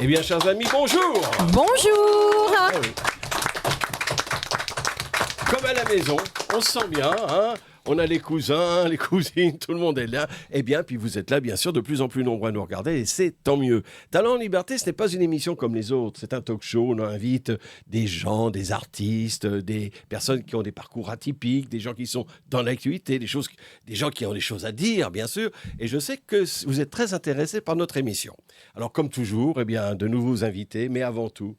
Eh bien, chers amis, bonjour. Bonjour. Ah oui. Comme à la maison, on se sent bien, hein. On a les cousins, les cousines, tout le monde est là. Eh bien, puis vous êtes là, bien sûr, de plus en plus nombreux à nous regarder, et c'est tant mieux. Talent en Liberté, ce n'est pas une émission comme les autres. C'est un talk show, on invite des gens, des artistes, des personnes qui ont des parcours atypiques, des gens qui sont dans l'actualité, des gens qui ont des choses à dire, bien sûr. Et je sais que vous êtes très intéressés par notre émission. Alors, comme toujours, eh bien, de nouveaux invités, mais avant tout,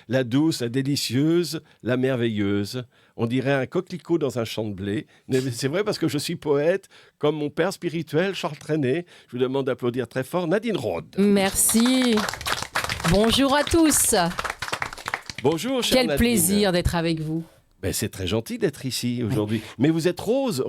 la douce, la délicieuse, la merveilleuse. On dirait un coquelicot dans un champ de blé. C'est vrai parce que je suis poète, comme mon père spirituel, Charles Trenet. Je vous demande d'applaudir très fort Nadine Rode. Merci. Bonjour à tous. Bonjour, chère Nadine. Quel plaisir d'être avec vous. Ben, c'est très gentil d'être ici aujourd'hui. Mais vous êtes rose,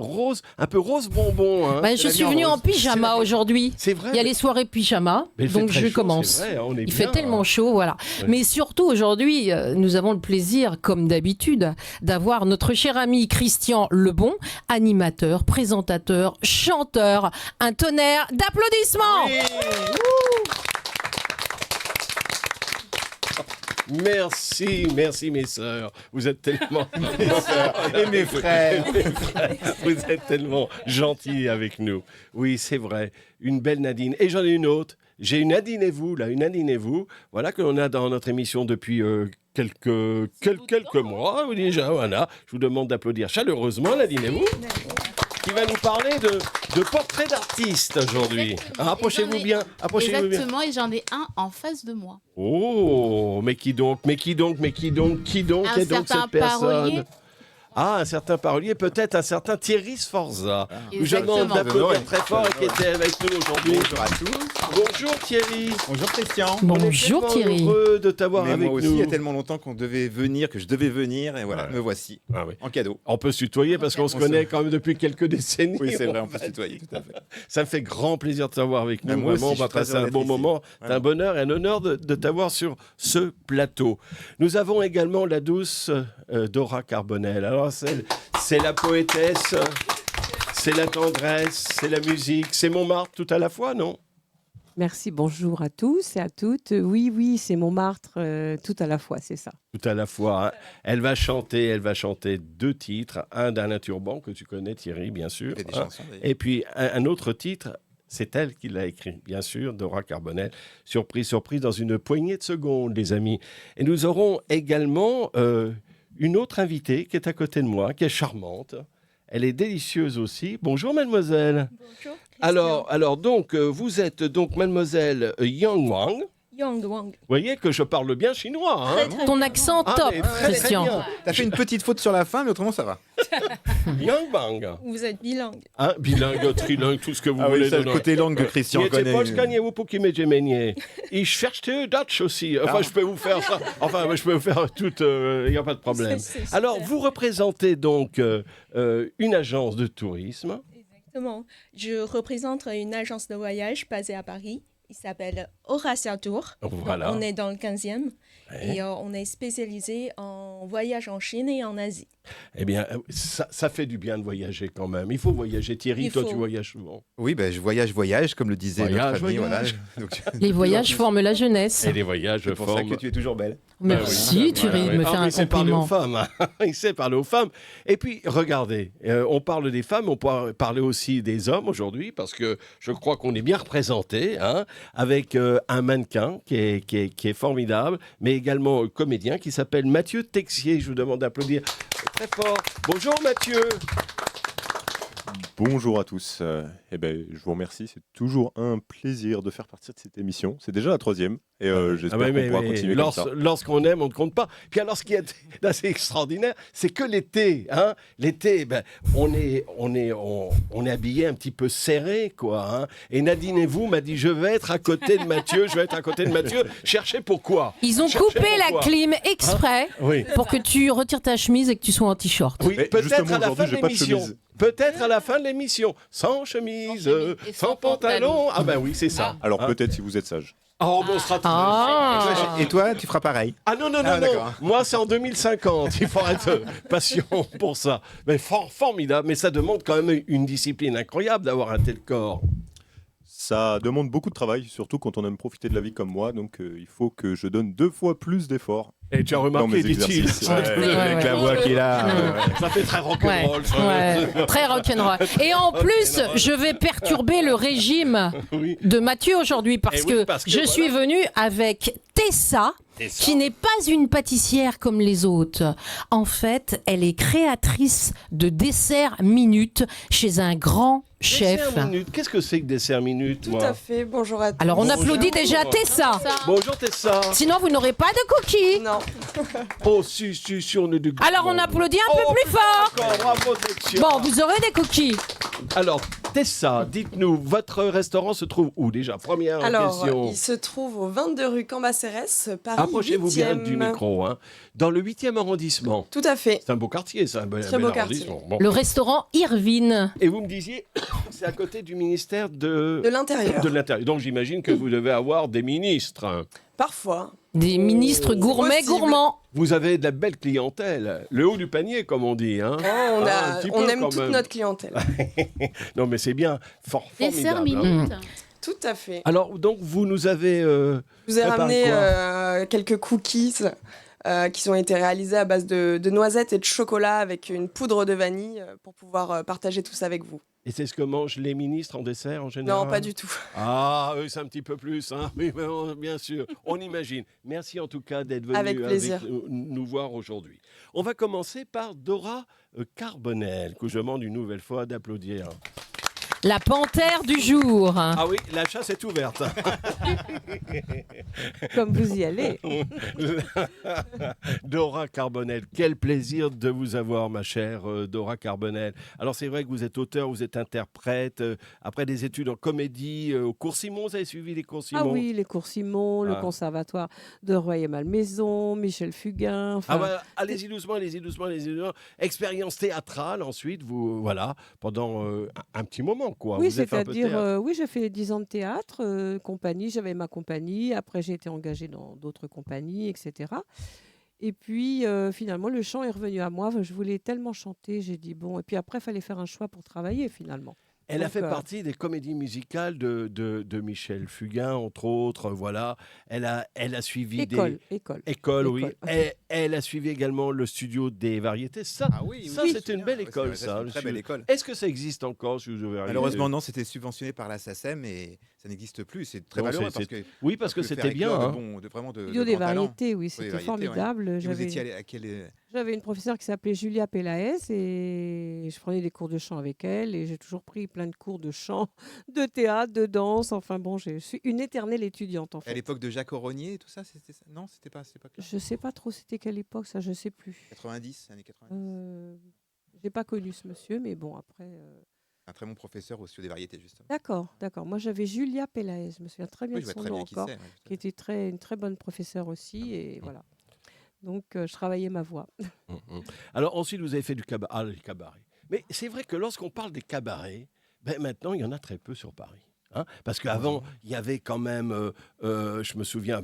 un peu rose bonbon. Hein. Je suis venue en pyjama aujourd'hui. C'est vrai. Il y a les soirées pyjama, donc je commence. Vrai, hein, il fait tellement chaud, voilà. Ouais. Mais surtout aujourd'hui, nous avons le plaisir, comme d'habitude, d'avoir notre cher ami Christian Lebon, animateur, présentateur, chanteur. Un tonnerre d'applaudissements. Oui. Merci mes sœurs. Vous êtes tellement mes sœurs et mes frères. Vous êtes tellement gentils avec nous. Oui, c'est vrai. Une belle Nadine. Et j'en ai une autre. J'ai une Nadine et vous, là, une Nadine et vous. Voilà que l'on a dans notre émission depuis quelques mois déjà. Voilà. Je vous demande d'applaudir chaleureusement Nadine et vous. Qui va nous parler de portraits d'artistes aujourd'hui. Rapprochez-vous bien. Exactement, et j'en ai un en face de moi. Oh, mais qui donc Qui est donc cette personne? Ah, un certain parolier, peut-être un certain Thierry Sforza. Je demande d'applaudir très fort et qui était avec nous aujourd'hui. Bonjour à tous. Bonjour Thierry. Bonjour Christian. Bonjour Thierry. Heureux de t'avoir avec moi aussi, nous. il y a tellement longtemps que je devais venir, et voilà, me voici. Ah oui. En cadeau. On peut se tutoyer parce qu'on se connaît quand même depuis quelques décennies. Oui, c'est vrai, on peut se tutoyer, tout à fait. Ça me fait grand plaisir de t'avoir avec nous. Moi Vraiment, aussi, on va passer un bon moment. C'est un bonheur et un honneur de t'avoir sur ce plateau. Nous avons également la douce Dora Carbonel. Alors, c'est la poétesse, c'est la tendresse, c'est la musique, c'est Montmartre tout à la fois, non? Merci, bonjour à tous et à toutes. Oui, c'est Montmartre tout à la fois, c'est ça. Tout à la fois. Hein. Elle va chanter 2 titres. Un d'Alain Turban, que tu connais Thierry, bien sûr. Des chansons, et puis un autre titre, c'est elle qui l'a écrit, bien sûr, Dora Carbonel. Surprise, dans une poignée de secondes, les amis. Et nous aurons également une autre invitée qui est à côté de moi, qui est charmante. Elle est délicieuse aussi. Bonjour, mademoiselle. Bonjour. Alors donc, vous êtes donc mademoiselle Yang Wang. Yang Wang. Vous voyez que je parle bien chinois. Hein. Très Ton bien. accent top, mais très, Christian. très bien. T'as fait une petite faute sur la fin, mais autrement ça va. Yang Wang. Vous êtes bilingue. Hein, bilingue, trilingue, tout ce que vous Ah voulez. oui, c'est le côté langue que Christian Jetzt connaît. Polska nie łupuki będzie mnie. Ich verstehe Dutch aussi. Enfin, je peux vous faire ça. Enfin, je peux vous faire tout. Il n'y a pas de problème. C'est super. Alors, vous représentez donc une agence de tourisme. Exactement. Je représente une agence de voyage basée à Paris. Il s'appelle Horacia Tour. Voilà. On est dans le 15e. Ouais. Et on est spécialisé en voyage en Chine et en Asie. Eh bien, ça fait du bien de voyager quand même. Il faut voyager. Thierry, toi, tu voyages souvent. Oui, je voyage, comme le disait notre ami. Voilà. Donc, Les voyages forment la jeunesse. Et les voyages c'est pour ça forment... que tu es toujours belle. Merci Thierry de me faire un il sait parler compliment. aux femmes. Hein. Il sait parler aux femmes. Et puis, regardez, on parle des femmes, on peut parler aussi des hommes aujourd'hui, parce que je crois qu'on est bien représentés, hein, avec un mannequin qui est formidable, mais également un comédien qui s'appelle Mathieu Texier. Je vous demande d'applaudir très fort. Bonjour Mathieu. Bonjour à tous. Je vous remercie. C'est toujours un plaisir de faire partie de cette émission. C'est déjà la 3e et j'espère qu'on pourra continuer comme ça. Lorsqu'on aime, on ne compte pas. Puis alors, ce qui est assez extraordinaire, c'est que l'été, hein, l'été, on est habillé un petit peu serré, quoi. Hein. Et Nadine et vous m'a dit, je vais être à côté de Mathieu. Cherchez pourquoi. Ils ont coupé la clim exprès Oui. pour que tu retires ta chemise et que tu sois en t-shirt. Oui, Mais peut-être justement, à la fin aujourd'hui, de j'ai pas de l'émission. chemise. Peut-être à la fin de l'émission. Sans chemise. chemise, sans pantalon. Ah ben oui, c'est ça. Alors Hein. peut-être si vous êtes sage. Oh, bon, on sera tous Et toi, tu feras pareil. Ah non, non, non, Ah, non. d'accord. Moi, c'est en 2050. Il faut être patient pour ça. Mais formidable. Mais ça demande quand même une discipline incroyable d'avoir un tel corps. Ça demande beaucoup de travail, surtout quand on aime profiter de la vie comme moi. Donc il faut que je donne 2 fois plus d'efforts. Et tu as Dans remarqué, mes dit-il. exercices. Avec la voix qu'il a. Ça fait très Ouais, rock'n'roll. ça. ouais, très rock'n'roll. Et en plus, je vais perturber le régime Oui. de Mathieu aujourd'hui parce, Eh oui, que parce que je voilà. suis venue avec Tessa, Tessa. qui n'est pas une pâtissière comme les autres. En fait, elle est créatrice de desserts minutes chez un grand chef. Dessert minute. Qu'est-ce que c'est que dessert minute, Tout moi à fait, bonjour à tous. Alors on Bonjour. applaudit déjà Tessa. Bonjour Tessa. Sinon, vous n'aurez pas de cookies. Non, Oh, si, on est du Alors on applaudit un peu plus fort. Encore, bravo, Tessa. Bon, vous aurez des cookies. Alors, Tessa, dites-nous, votre restaurant se trouve où déjà? Première alors question. il se trouve au 22 rue Cambacérès, Paris Approchez-vous bien 8e. du micro. Hein. Dans le 8e arrondissement. Tout à fait. C'est un beau quartier, ça. Un bel Très beau arrondissement. Bon. Le restaurant Irvine. Et vous me disiez, c'est à côté du ministère De l'intérieur. de l'Intérieur. Donc j'imagine que vous devez avoir des ministres. Parfois. Des ministres gourmets possible. gourmands. Vous avez de la belle clientèle. Le haut du panier, comme on dit. Hein. Oh, on, Ah, un petit on peu aime quand toute même. notre clientèle. Non, mais c'est bien. Dessert Formidable. Hein. minute. Tout à fait. Alors, donc, vous nous avez... Je vous ai préparé ramené quelques cookies qui ont été réalisés à base de noisettes et de chocolat avec une poudre de vanille pour pouvoir partager tout ça avec vous. Et c'est ce que mangent les ministres en dessert, en général? Non, pas du tout. Ah, eux, c'est un petit peu plus. Hein. Oui, mais bien sûr, on imagine. Merci en tout cas d'être venu Avec plaisir. nous voir aujourd'hui. On va commencer par Dora Carbonel, que je demande une nouvelle fois d'applaudir. La panthère du jour. Ah oui, la chasse est ouverte. Comme vous y allez. Dora Carbonel, quel plaisir de vous avoir, ma chère Dora Carbonel. Alors c'est vrai que vous êtes auteur, vous êtes interprète, après des études en comédie au cours Simon, vous avez suivi les cours Simon? Ah oui, les cours Simon, le Ah. conservatoire de Royer-Malmaison, Michel Fugain. enfin, Ah bah, allez-y doucement, allez-y doucement, allez-y doucement. Expérience théâtrale ensuite, vous voilà, pendant un petit moment quoi. oui, Vous avez fait un peu de c'est-à-dire, théâtre. oui, j'ai fait 10 ans de théâtre, compagnie, j'avais ma compagnie, après j'ai été engagée dans d'autres compagnies, etc. Et puis finalement, le chant est revenu à moi, je voulais tellement chanter, j'ai dit bon, et puis après, il fallait faire un choix pour travailler finalement. Elle a donc, fait partie des comédies musicales de Michel Fugain, entre autres. Voilà, elle a suivi École. École, oui. École. Elle a suivi également le studio des variétés. Ça, Ah oui, ça oui. c'était une belle Ouais, école, c'est ça. une le très belle studio. école. Est-ce que ça existe encore, ce studio des variétés? Malheureusement, non, c'était subventionné par la SACEM et ça n'existe plus. C'est très Non, malheureux c'est- parce que Oui, parce que faire c'était bien. éclore Hein. vraiment de Studio des grands talents. variétés, oui, c'était variétés, ouais. formidable. Et vous étiez allé à quel J'avais une professeure qui s'appelait Julia Pelaez et je prenais des cours de chant avec elle et j'ai toujours pris plein de cours de chant, de théâtre, de danse. Enfin bon, je suis une éternelle étudiante en à fait. l'époque de Jacques Auronier et tout ça, c'était ça? Non, c'était pas clair. Je sais pas trop c'était quelle époque, ça je sais plus. 90, années 90. J'ai pas connu ce monsieur, mais bon après. Un très bon professeur au studio des variétés justement. D'accord. Moi j'avais Julia Pelaez, je me souviens très bien Oui, je de vois son très nom bien qui encore, c'est. ouais, tout à qui fait. était une très bonne professeure aussi et voilà. Donc je travaillais ma voix. Alors ensuite, vous avez fait du cabaret. Ah, les cabarets. Mais c'est vrai que lorsqu'on parle des cabarets, ben, maintenant, il y en a très peu sur Paris. Hein, parce qu'avant, il y avait quand même, je me souviens,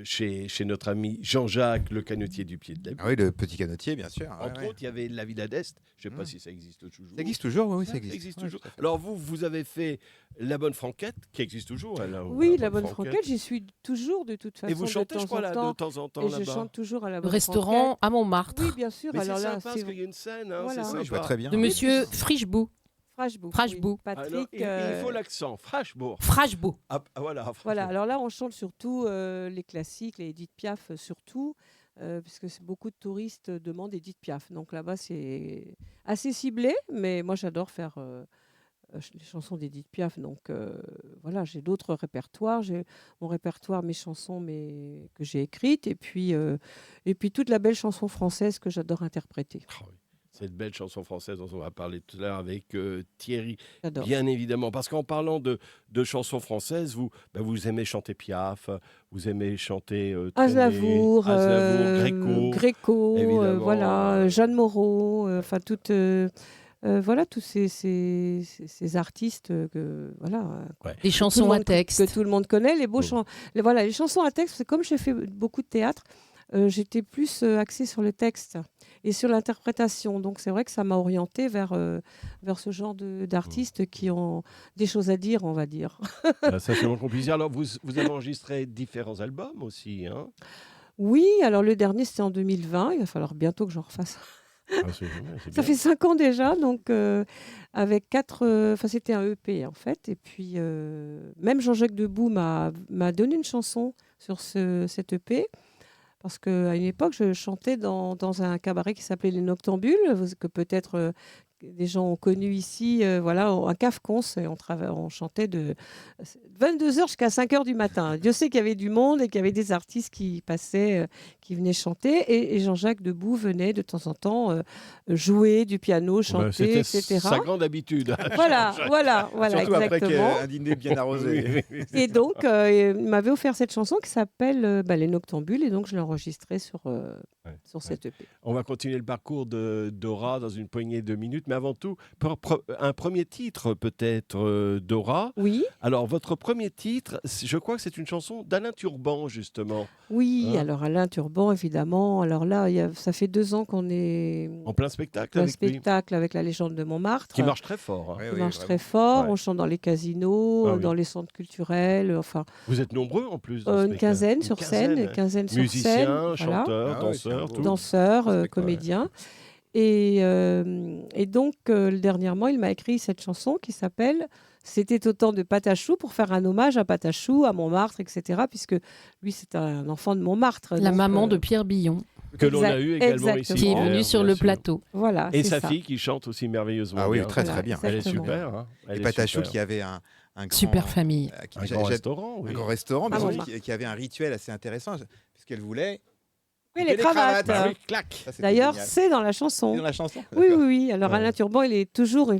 chez notre ami Jean-Jacques, le canotier du pied de l'Ebbe. Ah oui, le petit canotier, bien sûr. ouais, Entre ouais. autres, il y avait la Villa d'Est. Je ne sais pas Mm. si ça existe toujours. Ça existe toujours, oui, ça existe. Ouais, toujours. tout à fait. Alors vous avez fait La Bonne Franquette, qui existe toujours. Elle, hein, Oui, la bonne franquette, j'y suis toujours de toute façon. Et vous chantez, de je temps crois, en là, temps. de temps en temps Et je là-bas. chante toujours à la Le bonne restaurant à Montmartre. franquette. Oui, bien sûr. Mais Alors c'est là, sympa parce c'est qu'il y a une scène, hein, Voilà. c'est Oui, sympa. je vois très bien. De monsieur Frichebout. Frashbourg. Frashbourg. Patrick. Alors, il faut l'accent, Frashbourg. Frashbourg. Ah, voilà. Voilà, Frashbourg. alors là, on chante surtout les classiques, les Edith Piaf surtout, puisque beaucoup de touristes demandent Edith Piaf. Donc là-bas, c'est assez ciblé, mais moi, j'adore faire les chansons d'Edith Piaf. Donc voilà, j'ai d'autres répertoires. J'ai mon répertoire, mes chansons que j'ai écrites, et puis toute la belle chanson française que j'adore interpréter. Ah oui. Cette belle chanson française dont on va parler tout à l'heure avec Thierry, J'adore. bien évidemment. Parce qu'en parlant de chansons françaises, vous aimez chanter Piaf, vous aimez chanter Aznavour, Gréco. Gréco, évidemment, voilà, Jeanne Moreau, enfin toutes. Voilà, tous ces artistes Les chansons à texte. Que tout le monde connaît, les chansons à texte, c'est comme j'ai fait beaucoup de théâtre, j'étais plus axée sur le texte et sur l'interprétation. Donc c'est vrai que ça m'a orientée vers ce genre d'artistes qui ont des choses à dire, on va dire. Ça, c'est vraiment compliqué. Alors, vous avez enregistré différents albums aussi, hein? Oui, alors le dernier, c'était en 2020. Il va falloir bientôt que j'en refasse. C'est Ça fait 5 ans déjà, donc avec 4... c'était un EP, en fait. Et puis, même Jean-Jacques Debout m'a donné une chanson sur cet EP. Parce qu'à une époque, je chantais dans un cabaret qui s'appelait Les Noctambules, que peut-être des gens ont connu ici, un cave-cons, et on chantait de 22h jusqu'à 5h du matin. Dieu sait qu'il y avait du monde et qu'il y avait des artistes qui passaient, qui venaient chanter, et Jean-Jacques Debout venait de temps en temps jouer du piano, chanter, etc. Sa grande habitude. Voilà, Surtout exactement. après un dîner bien arrosé. Et donc, il m'avait offert cette chanson qui s'appelle Les Noctambules, et donc je l'ai enregistrée sur cette EP. On va continuer le parcours de Dora dans une poignée de minutes, mais avant tout, un premier titre peut-être, Dora. Oui. Alors, votre premier titre, je crois que c'est une chanson d'Alain Turban, justement. Oui, alors Alain Turban, évidemment. Alors là, ça fait 2 ans qu'on est en plein spectacle avec la Légende de Montmartre. Qui marche très fort. Qui marche très fort. Ouais. On chante dans les casinos, dans les centres culturels. Enfin, vous êtes nombreux en plus. Une quinzaine sur scène. Musiciens, chanteurs, danseurs, tout. Danseurs, comédiens. Et donc, dernièrement, il m'a écrit cette chanson qui s'appelle « C'était au temps de Patachou » pour faire un hommage à Patachou, à Montmartre, etc. Puisque lui, c'est un enfant de Montmartre. La maman de Pierre Billon. Que l'on a eu également ici. Qui est venue sur le plateau. Voilà, et sa fille qui chante aussi merveilleusement. Ah oui, bien. très très bien. Elle est super. Hein. Et Patachou qui avait un grand, super famille. Un grand restaurant. Oui. Un grand restaurant, mais qui avait un rituel assez intéressant, puisqu'elle voulait... Oui, les cravates. Bah oui, clac. D'ailleurs, c'est dans la chanson. C'est dans la chanson. Oui. Alors Alain Turban, il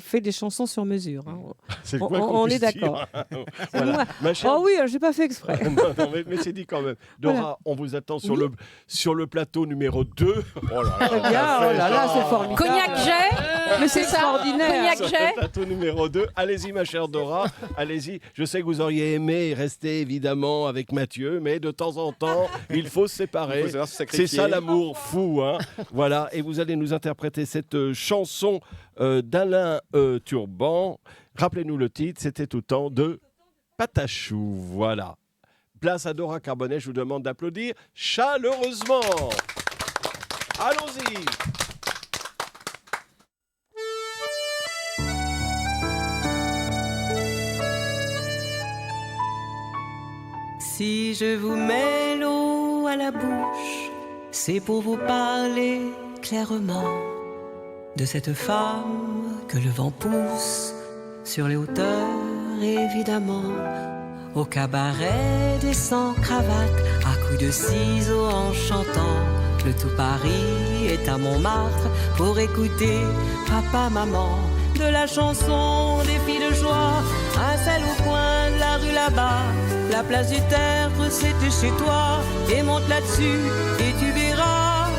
fait des chansons sur mesure. Hein. C'est on est d'accord. Voilà. Oh oui, j'ai pas fait exprès. non, mais c'est dit quand même. Dora, on vous attend sur le plateau numéro 2. Oh là là, c'est formidable. Cognac Jet, mais c'est extraordinaire. Cognac Jet. Le plateau numéro 2. Allez-y, ma chère Dora. Allez-y. Je sais que vous auriez aimé rester évidemment avec Mathieu, mais de temps en temps, il faut se séparer. C'est ça l'amour fou, hein. Voilà, et vous allez nous interpréter cette chanson d'Alain Turban. Rappelez-nous le titre, c'était au temps de Patachou. Voilà. Place à Dora Carbonnet, je vous demande d'applaudir chaleureusement. Allons-y. Si je vous mets l'eau à la bouche, c'est pour vous parler clairement de cette femme que le vent pousse sur les hauteurs, évidemment. Au cabaret des sans-cravates, à coups de ciseaux en chantant. Le tout Paris est à Montmartre pour écouter papa, maman. De la chanson des filles de joie, un seul au coin de la rue là-bas. La place du Tertre, c'était chez toi. Et monte là-dessus et tu verras.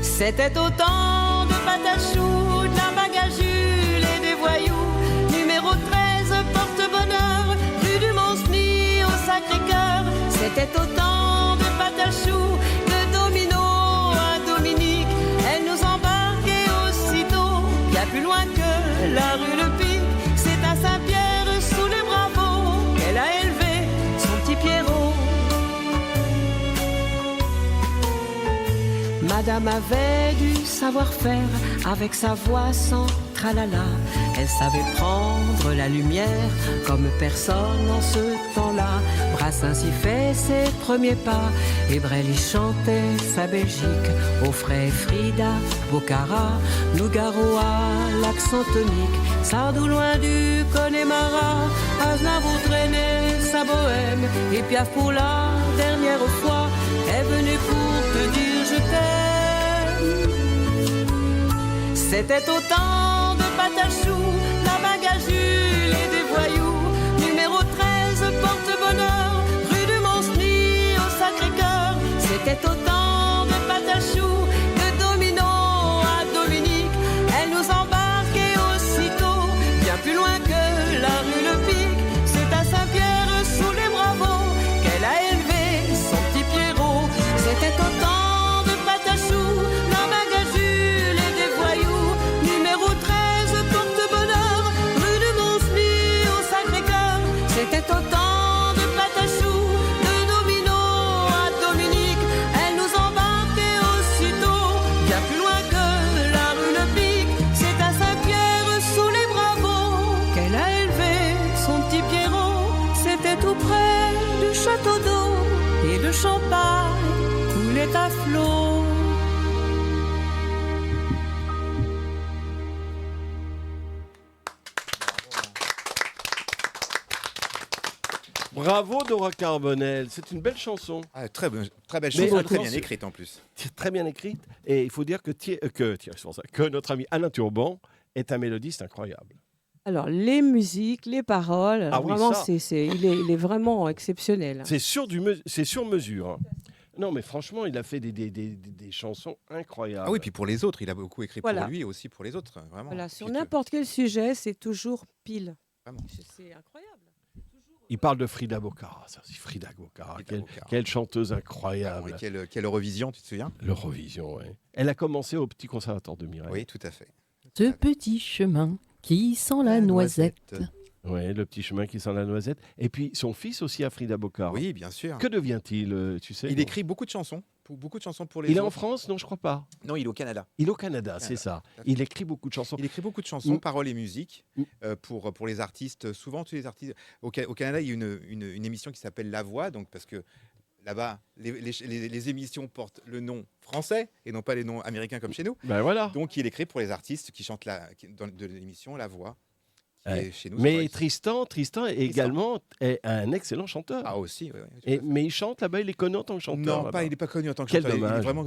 C'était au temps de Patachou, de la Bagajule et des voyous. Numéro 13, porte-bonheur, rue du Mont-Cenis au Sacré-Cœur. C'était au temps de Patachou, de Domino à Dominique. Elle nous embarquait aussitôt, bien plus loin que la rue Le Pic. C'est à Saint-Pierre, sous les Bravos, qu'elle a élevé son petit Pierrot. Madame avait du savoir-faire, avec sa voix sans tralala. Elle savait prendre la lumière comme personne en ce temps-là. Brassens y fait ses premiers pas, et Brel y chantait sa Belgique. Au frais Frida, Bocara, Nougaro à l'accent tonique. Sardou loin du Connemara, Aznavour traînait sa bohème. Et Piaf pour la dernière fois est venu pour te dire je t'aime. C'était au temps de Patachou, la Bagajule et des voyous. Numéro 13, porte-bonheur, rue du Mont-Cenis au Sacré-Cœur. C'était au temps de Patachou, de Domino à Dominique. le champagne coulait à flot. Bravo Dora Carbonel, c'est une belle chanson. Ah, très belle Mais chanson, attends, très bien écrite en plus. Très bien écrite. Et il faut dire que notre ami Alain Turban est un mélodiste incroyable. Alors, les musiques, les paroles, Ah oui, vraiment, ça. il est vraiment exceptionnel. C'est sur mesure. Hein. Non, mais franchement, il a fait des chansons incroyables. Ah oui, puis pour les autres, il a beaucoup écrit Voilà. pour lui et aussi pour les autres. Vraiment. Voilà, sur Puis n'importe quel sujet, c'est toujours pile. Vraiment. C'est incroyable. Il parle de Frida Boccara. Ça, c'est Frida Boccara. Quelle chanteuse incroyable. Quelle Eurovision, tu te souviens? L'Eurovision, oui. Elle a commencé au Petit Conservatoire de Mireille. Oui, tout à fait. Ce petit chemin qui sent la noisette. Oui, le petit chemin qui sent la noisette. Et puis son fils aussi a Frida Boccara. Oui, bien sûr. Que devient-il, tu sais? Il écrit beaucoup de chansons. Beaucoup de chansons pour les Il est autres. en France? Non, je crois pas. Non, il est au Canada. Il est au Canada, c'est ça. Il écrit beaucoup de chansons. Il écrit beaucoup de chansons, paroles et musique pour les artistes. Souvent, tous les artistes. Au Canada, il y a une émission qui s'appelle La Voix, donc parce que là-bas, les émissions portent le nom français et non pas les noms américains comme chez nous. Ben voilà. Donc, il écrit pour les artistes qui chantent de l'émission La Voix. Chez nous, mais Tristan également est un excellent chanteur. Ah aussi, mais il chante là-bas, il est connu en tant que chanteur. Non, il n'est pas connu en tant que Quel chanteur. dommage. Il est vraiment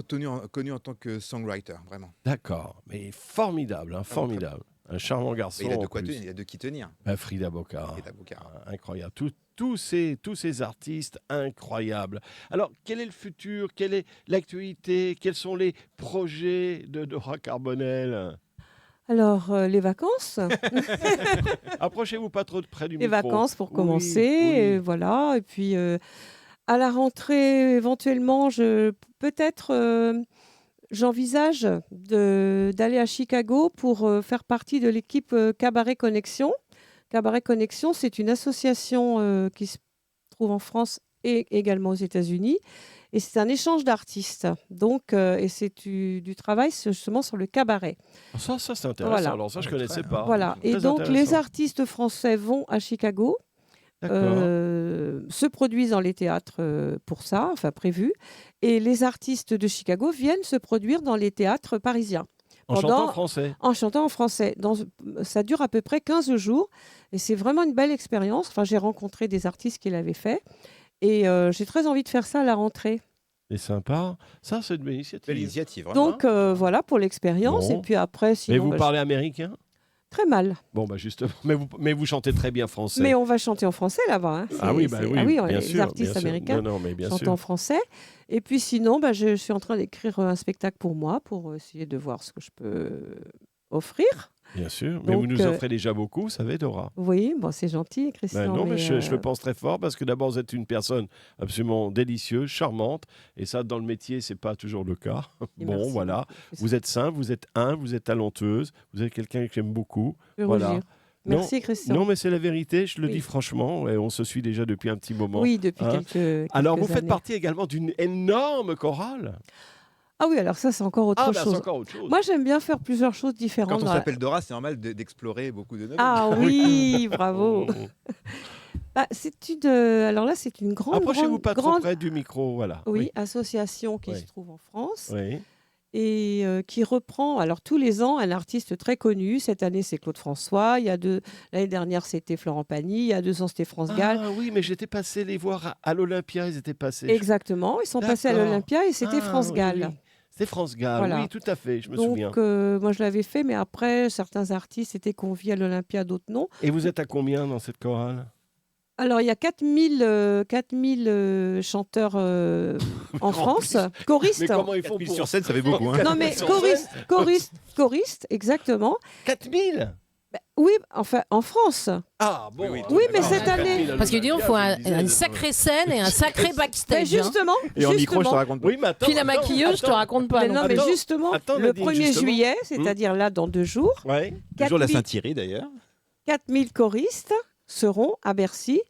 connu en tant que songwriter, vraiment. D'accord, mais formidable, formidable. Un charmant garçon. Mais il a de en quoi plus. tenir, il a de qui tenir. Frida Boccara. Incroyable. Tous ces artistes incroyables. Alors, quel est le futur? Quelle est l'actualité? Quels sont les projets de Dora Carbonel? Alors, les vacances. Approchez-vous pas trop de près du les micro. vacances pour Oui, commencer, oui. et voilà. Et puis, à la rentrée, éventuellement, j'envisage d'aller à Chicago pour faire partie de l'équipe Cabaret Connexion. Cabaret Connexion, c'est une association qui se trouve en France et également aux États-Unis. Et c'est un échange d'artistes. Donc, et c'est du travail justement sur le cabaret. Ça c'est intéressant. Voilà. Alors ça, je ne connaissais pas. Voilà. Et Très donc, les intéressant. artistes français vont à Chicago, se produisent dans les théâtres pour ça, enfin prévu. Et les artistes de Chicago viennent se produire dans les théâtres parisiens. En chantant en français. En chantant en français. Ça dure à peu près 15 jours. Et c'est vraiment une belle expérience. Enfin, j'ai rencontré des artistes qui l'avaient fait. Et j'ai très envie de faire ça à la rentrée. C'est sympa. Ça, c'est une belle initiative. Belle initiative, vraiment. Donc, voilà pour l'expérience. Bon. Et puis après, sinon... Mais vous parlez américain? Très mal. Bon, bah justement. Mais vous chantez très bien français. Mais on va chanter en français là-bas. Hein. Ah oui, bah oui, bien bien les sûr, artistes bien sûr. américains Non, mais bien chantent sûr. en français. Et puis sinon, je suis en train d'écrire un spectacle pour moi, pour essayer de voir ce que je peux offrir. Bien sûr. Mais Donc, vous nous offrez déjà beaucoup, vous savez, Dora. Oui, bon, c'est gentil, Christian. Non, mais je le pense très fort parce que d'abord, vous êtes une personne absolument délicieuse, charmante. Et ça, dans le métier, c'est pas toujours le cas. Et Bon, merci voilà. beaucoup. Vous êtes simple, vous êtes humble, vous êtes talenteuse. Vous êtes quelqu'un que j'aime beaucoup. Heureux Voilà. dire. Merci, Christian. Non, mais c'est la vérité, je le Oui. dis franchement. Et on se suit déjà depuis un petit moment. Oui, depuis Hein. quelques Alors, vous années. faites partie également d'une énorme chorale. Ah oui, alors ça, c'est encore autre chose. C'est encore autre chose. Moi, j'aime bien faire plusieurs choses différentes. Quand on dans la- s'appelle Dora, c'est normal d'explorer beaucoup de noms. Ah oui, bravo. Bah, alors là, c'est une grande, Approchez-vous pas trop grande près du micro, voilà. oui, association qui Oui. se trouve en France Oui. et qui reprend, alors tous les ans, un artiste très connu. Cette année, c'est Claude François. L'année dernière, c'était Florent Pagny. Il y a 2 ans, c'était France Gall. Ah oui, mais j'étais passé les voir à l'Olympia, ils étaient passés. Exactement, ils sont passés à D'accord. l'Olympia et c'était France oui, Gall. oui. C'était France Gall, Voilà. oui, tout à fait, je me Donc, souviens. moi, je l'avais fait, mais après, certains artistes étaient conviés à l'Olympia, d'autres non. Et vous êtes à combien dans cette chorale? Alors, il y a 4000 chanteurs en France, choristes. Mais comment ils font 4000 pour... sur scène, ça fait beaucoup. Hein. Non, mais Sur choristes, exactement. 4000? Oui, enfin, en France. Ah bon. Oui, Oui, mais d'accord. cette année- 4000 à Parce que dis donc, il faut l'Olympia, une sacrée scène et un sacré Mais backstage. hein. justement, Et en micro, je te justement, raconte pas. Oui, mais attends. Puis la attends, maquilleuse, je te attends. raconte pas. mais non non, plus. mais Attends, justement, attends, le Nadine, 1er justement. juillet, c'est-à-dire là, dans 2 jours, Ouais. Le jour de la 4000 Saint-Thierry, d'ailleurs. 4000 choristes seront à Bercy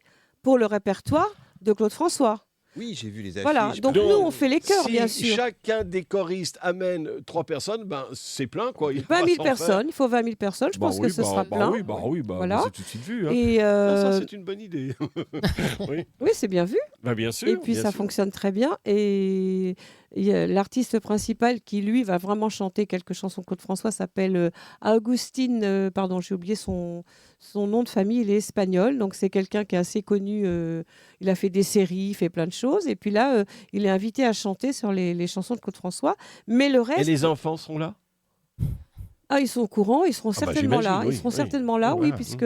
pour le répertoire de Claude François. Oui, j'ai vu les affiches. Voilà, donc nous, on fait les chœurs, si bien sûr. chacun des choristes amène 3 personnes, c'est plein, quoi. 20 000 personnes, il faut 20 000 personnes, je pense que ce sera plein. Oui, Voilà. c'est tout de suite vu. Hein. Et Ça, c'est une bonne idée. oui, c'est bien vu. Bien sûr. Et puis ça fonctionne très bien. Et l'artiste principal qui, lui, va vraiment chanter quelques chansons de Claude François s'appelle Augustine, pardon, j'ai oublié son nom de famille, il est espagnol. Donc c'est quelqu'un qui est assez connu. Il a fait des séries, il fait plein de choses. Et puis là, il est invité à chanter sur les chansons de Claude François. Mais le reste... Et les enfants sont là? Ah, ils sont au courant, ils seront certainement là. Oui, ils seront certainement là, voilà. puisque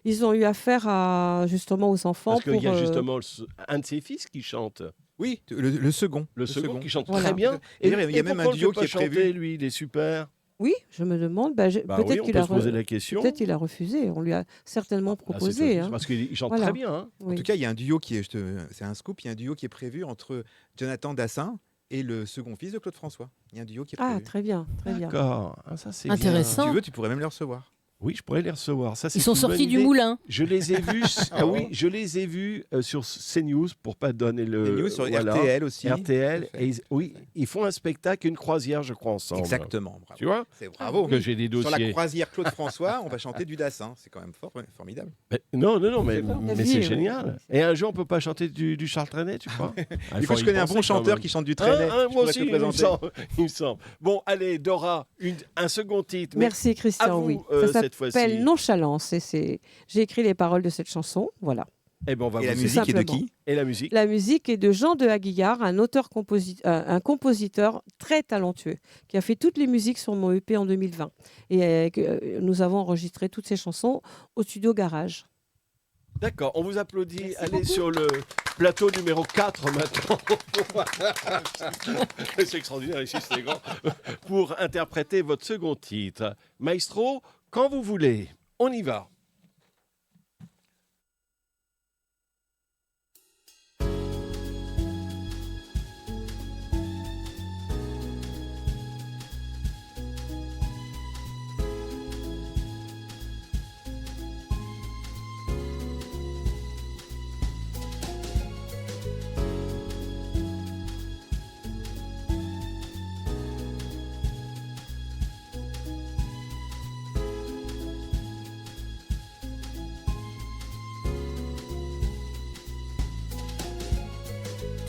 ils ont eu affaire justement aux enfants. Parce qu'il y a justement un de ses fils qui chante. Oui, le second. Le second qui chante Voilà. très bien. Et il y a même un duo qui est chanter, prévu. lui, il est super. Oui, je me demande. Peut-être on qu'il peut a se poser la question. Peut-être qu'il a refusé. On lui a certainement proposé. Parce qu'il chante Voilà. très bien. Hein. Oui. En tout cas, il y a un duo c'est un scoop. Il y a un duo qui est prévu entre Jonathan Dassin et le second fils de Claude François. Il y a un duo qui est prévu. Ah, très bien, très bien. D'accord. Ça, c'est Intéressant. Si tu veux, tu pourrais même les recevoir. Oui, je pourrais les recevoir. Ça, c'est Ils sont une bonne sortis du idée. moulin. Je les ai vus. Je les ai vus sur CNews pour pas donner le. Les news sur voilà. RTL aussi. RTL. Tout à fait. Et ils font un spectacle, une croisière, je crois, ensemble. Exactement. Bravo. Tu vois C'est bravo. que j'ai des Sur la dossiers. croisière Claude François, on va chanter du Dassin. C'est quand même formidable. Non, mais vie, c'est ouais. génial. Et un jour, on peut pas chanter du Charles Trenet, tu crois? Du coup, je connais un bon chanteur qui chante du Trenet. Je Moi pourrais aussi, te le présenter. il me semble. Bon, allez, Dora, un second titre. Mais Merci à Christian. vous, Oui, cette ça fois-ci. s'appelle Nonchalance. J'ai écrit les paroles de cette chanson. Voilà. Eh ben, on va Et la vous musique est de simplement. qui? Et la musique? La musique est de Jean de Aguillard, un compositeur très talentueux qui a fait toutes les musiques sur mon EP en 2020. Et nous avons enregistré toutes ces chansons au studio Garage. D'accord, on vous applaudit. Merci Allez beaucoup. sur le plateau numéro 4 maintenant. C'est extraordinaire ici, c'est grand. Pour interpréter votre second titre. Maestro, quand vous voulez, on y va.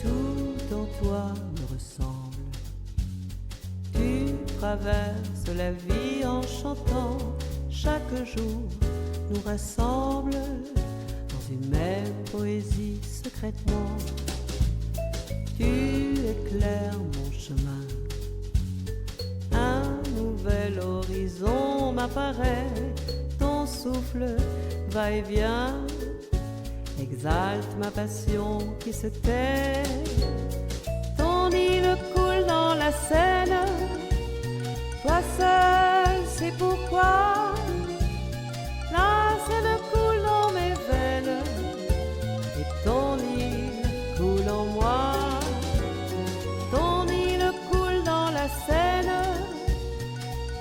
Tout en toi me ressemble. Tu traverses la vie en chantant. Chaque jour nous rassemble dans une même poésie secrètement. Tu éclaires mon chemin. Un nouvel horizon m'apparaît. Ton souffle va et vient exalte ma passion qui se tait. Ton île coule dans la Seine. Toi seul sais pourquoi. La Seine coule dans mes veines. Et ton île coule en moi. Ton île coule dans la Seine.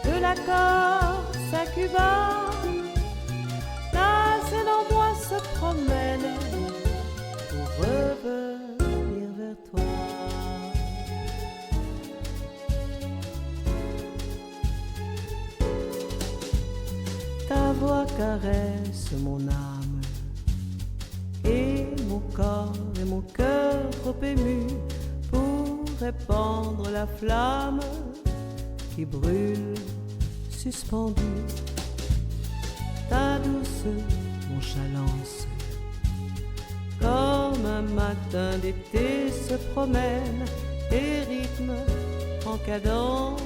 De la Corse à Cuba. La Seine en moi se promène pour revenir vers toi. Ta voix caresse mon âme et mon corps et mon cœur trop ému pour répandre la flamme qui brûle suspendue. Ta douce nonchalance, comme un matin d'été se promène et rythme en cadence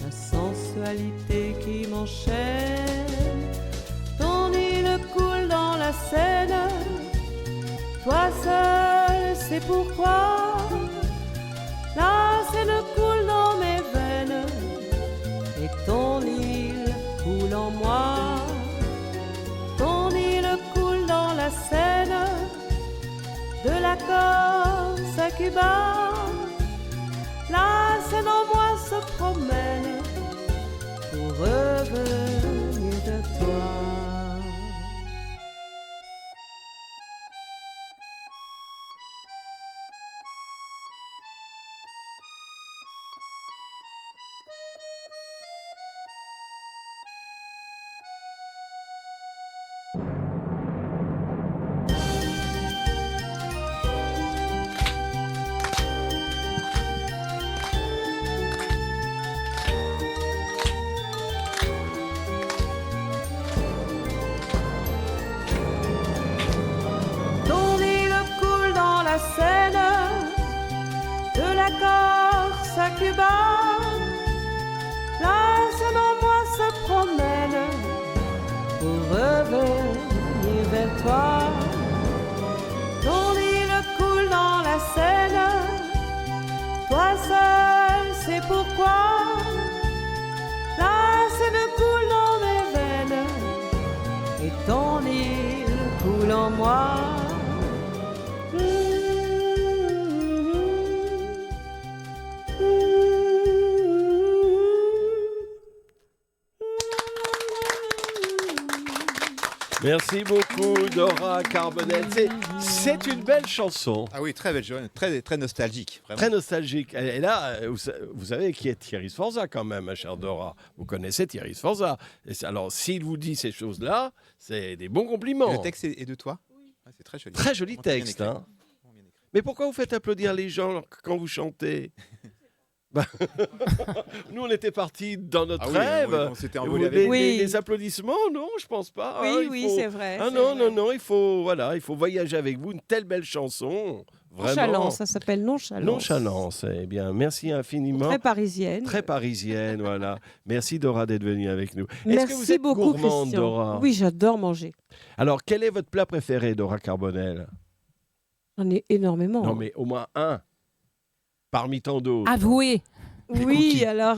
la sensualité qui m'enchaîne. Ton île coule dans la Seine. Toi seul sais pourquoi. La Seine coule dans mes veines et ton île coule en moi. Ton île coule dans la Seine. De la Corse à Cuba. La Seine en moi se promène pour revenir de toi. Seine, de la Corse à Cuba, l'Inde en moi se promène pour revenir vers toi. Ton île coule dans la Seine, toi seul sais pourquoi. La Seine coule dans mes veines et ton île coule en moi. Merci beaucoup, Dora Carbonel. C'est une belle chanson. Ah oui, très belle, très, très nostalgique. Vraiment. Très nostalgique. Et là, vous savez qui est Thierry Sforza quand même, ma chère Dora. Vous connaissez Thierry Sforza. Alors, s'il vous dit ces choses-là, c'est des bons compliments. Et le texte est de toi ? Oui. Ah, c'est très joli. Très joli texte. Hein. Mais pourquoi vous faites applaudir les gens quand vous chantez? Nous, on était partis dans notre rêve. On s'était envolé avec des applaudissements, non, je pense pas. Oui, c'est vrai. Ah non, il faut voyager avec vous. Une telle belle chanson. Vraiment. Nonchalance, ça s'appelle Nonchalance. Nonchalance, eh bien, merci infiniment. Très parisienne. Très parisienne, voilà. Merci Dora d'être venue avec nous. Merci Est-ce que vous êtes beaucoup, gourmande, Christian. Dora? Oui, j'adore manger. Alors, quel est votre plat préféré, Dora Carbonel? J'en ai énormément. Non, mais au moins un, parmi tant d'autres. Avouez. Oui, alors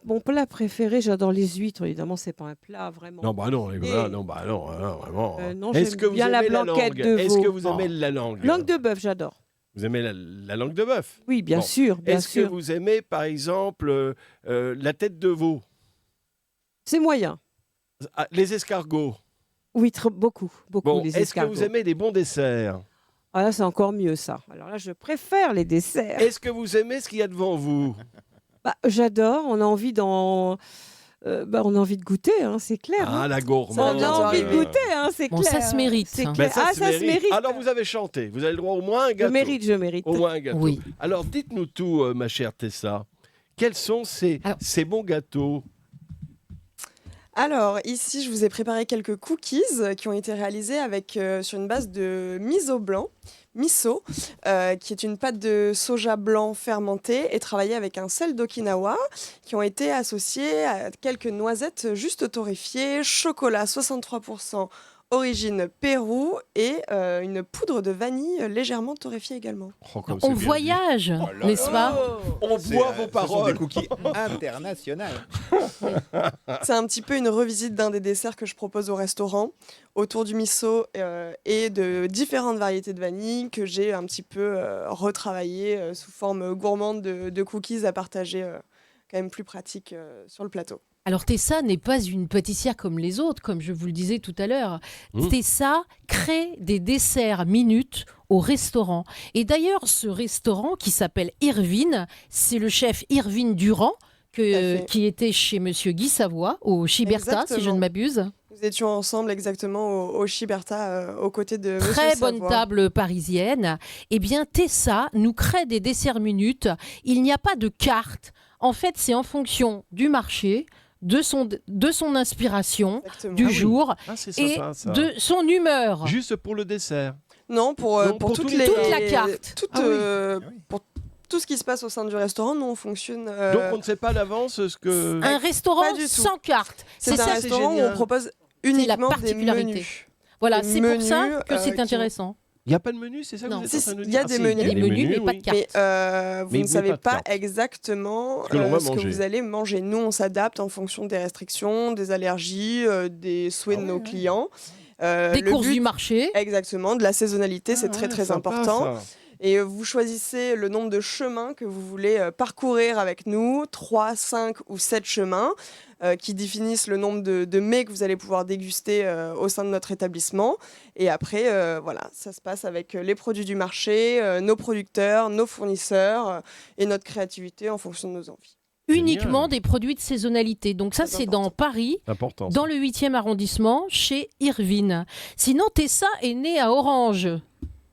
mon plat préféré, j'adore les huîtres. Évidemment, c'est pas un plat vraiment. Non, non, vraiment. Non, Est-ce que vous bien la aimez la blanquette langue? de veau. Est-ce que vous aimez la langue? Langue de bœuf, j'adore. Vous aimez la langue de bœuf? Oui, bien sûr, bien Est-ce sûr. que vous aimez, par exemple, la tête de veau? C'est moyen. Les escargots? Oui, beaucoup Bon, les est-ce que escargots. vous aimez des bons desserts? Ah là, c'est encore mieux ça. Alors là, je préfère les desserts. Est-ce que vous aimez ce qu'il y a devant vous? J'adore. On a envie on a envie de goûter, hein, c'est clair. Ah, hein. la gourmande. On a envie de goûter, hein, c'est Bon, clair. ça se mérite. C'est hein. clair. Ça ça se mérite. Alors, vous avez chanté. Vous avez le droit au moins à un gâteau. Je mérite. Au moins un gâteau. Oui. Alors, dites-nous tout, ma chère Tessa. Quels sont ces bons gâteaux? Alors, ici, je vous ai préparé quelques cookies qui ont été réalisés sur une base de miso blanc. Miso, qui est une pâte de soja blanc fermentée et travaillée avec un sel d'Okinawa, qui ont été associés à quelques noisettes juste torréfiées, chocolat 63%, origine Pérou et une poudre de vanille légèrement torréfiée également. On voyage, n'est-ce pas? On boit vos paroles. Ce sont des cookies internationaux. C'est un petit peu une revisite d'un des desserts que je propose au restaurant, autour du miso et de différentes variétés de vanille que j'ai un petit peu retravaillé sous forme gourmande de cookies à partager, quand même plus pratique sur le plateau. Alors Tessa n'est pas une pâtissière comme les autres, comme je vous le disais tout à l'heure. Tessa crée des desserts minutes au restaurant. Et d'ailleurs, ce restaurant qui s'appelle Irvine, c'est le chef Irvine Durand qui était chez Monsieur Guy Savoie au Chiberta, si je ne m'abuse. Nous étions ensemble exactement au Chiberta, aux côtés de Très Monsieur bonne Savoie. table parisienne. Eh bien, Tessa nous crée des desserts minutes. Il n'y a pas de carte. En fait, c'est en fonction du marché, de son inspiration, Exactement. du jour c'est et sympa, ça. de son humeur. Juste pour le dessert. Non, pour toute la carte. Pour tout ce qui se passe au sein du restaurant, nous on fonctionne. Donc on ne sait pas à l'avance ce que... Un restaurant Pas du tout. sans carte. C'est un restaurant où on propose uniquement des particularité. menus. Voilà, Des c'est pour menus, ça que c'est qui- intéressant. Il n'y a pas de menu, c'est ça que Non. vous êtes Si, en train de nous il y dire? a des Ah, si, menus. Il y a des menus, mais pas de carte. Mais vous Mais ne savez pas de pas carte. exactement Ce que l'on va ce que manger. vous allez manger. Nous, on s'adapte en fonction des restrictions, des allergies, des souhaits de nos clients. Des Le courses but- du marché. Exactement, de la saisonnalité, c'est très très sympa, important. ça. Et vous choisissez le nombre de chemins que vous voulez parcourir avec nous, 3, 5 ou 7 chemins, qui définissent le nombre de mets que vous allez pouvoir déguster au sein de notre établissement. Et après, voilà, ça se passe avec les produits du marché, nos producteurs, nos fournisseurs et notre créativité en fonction de nos envies. Uniquement des produits de saisonnalité. Donc ça, c'est dans Paris, Important. dans le 8e arrondissement, chez Irvine. Sinon, Tessa est née à Orange,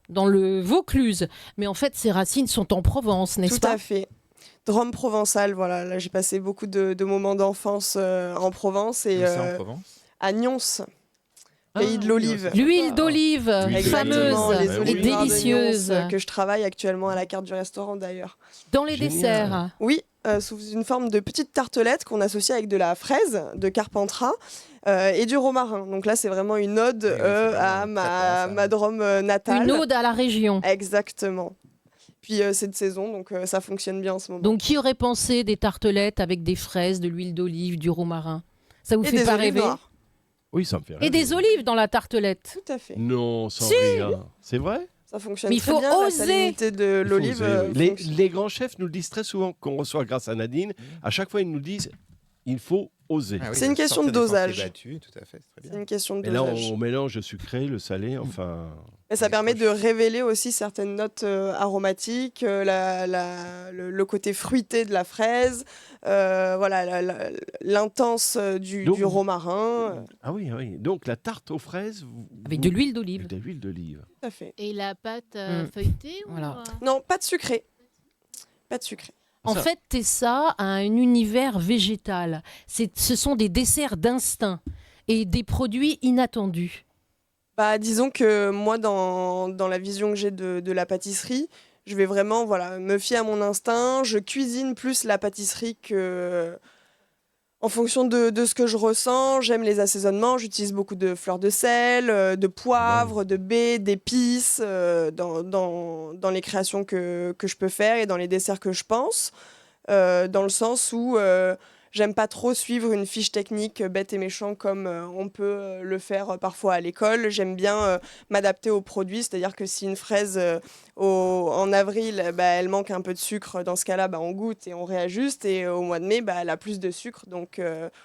dans le Vaucluse. Mais en fait, ses racines sont en Provence, n'est-ce Tout pas? à fait. Drôme provençal, voilà. Là, j'ai passé beaucoup de moments d'enfance en Provence et Où ça, en Provence à Nyons. pays de l'olive. L'huile d'olive, Exactement, fameuse les et olives noires de délicieuse. Nyons, que je travaille actuellement à la carte du restaurant d'ailleurs. Dans les Génial. desserts. Oui, sous une forme de petite tartelette qu'on associe avec de la fraise de Carpentras et du romarin. Donc là, c'est vraiment une ode Oui, c'est à vraiment très bon, ma Drôme natale. Une ode à la région. Exactement. Puis c'est de saison, donc ça fonctionne bien en ce moment. Donc, qui aurait pensé des tartelettes avec des fraises, de l'huile d'olive, du romarin? Ça vous et fait des pas olives rêver? noires. Oui, ça me fait rêver. Et des olives dans la tartelette. Tout à fait. Non, sans Si. rien. C'est vrai? Ça fonctionne Mais il très faut bien. La oser. salinité de Il faut l'olive. oser, oui. fonctionne. Les grands chefs nous le disent très souvent qu'on reçoit grâce à Nadine. À chaque fois, ils nous disent il faut oser. Ah oui, C'est une question sortir de des sentiers dosage. battus, tout à fait, c'est très C'est bien. une question de Et là, dosage. on mélange le sucré, le salé, enfin. Et ça On est permet de proche. révéler aussi certaines notes aromatiques, le côté fruité de la fraise, voilà, l'intense du Donc- romarin. Ah oui, ah oui. Donc la tarte aux fraises. Avec de l'huile d'olive. Avec de l'huile d'olive. Tout à fait. Et la pâte Mm. feuilletée Voilà. Non, pas de sucré. Pas de sucré. En Ça- fait, Tessa a un univers végétal. Ce sont des desserts d'instinct et des produits inattendus. Bah, disons que moi, dans la vision que j'ai de la pâtisserie, je vais vraiment me fier à mon instinct. Je cuisine plus la pâtisserie que... En fonction de ce que je ressens, j'aime les assaisonnements. J'utilise beaucoup de fleurs de sel, de poivre, de baies, d'épices dans les créations que je peux faire et dans les desserts que je pense. Dans le sens où j'aime pas trop suivre une fiche technique bête et méchant comme on peut le faire parfois à l'école. J'aime bien m'adapter aux produits, c'est-à-dire que si une fraise en avril, elle manque un peu de sucre, dans ce cas-là, on goûte et on réajuste. Et au mois de mai, elle a plus de sucre, donc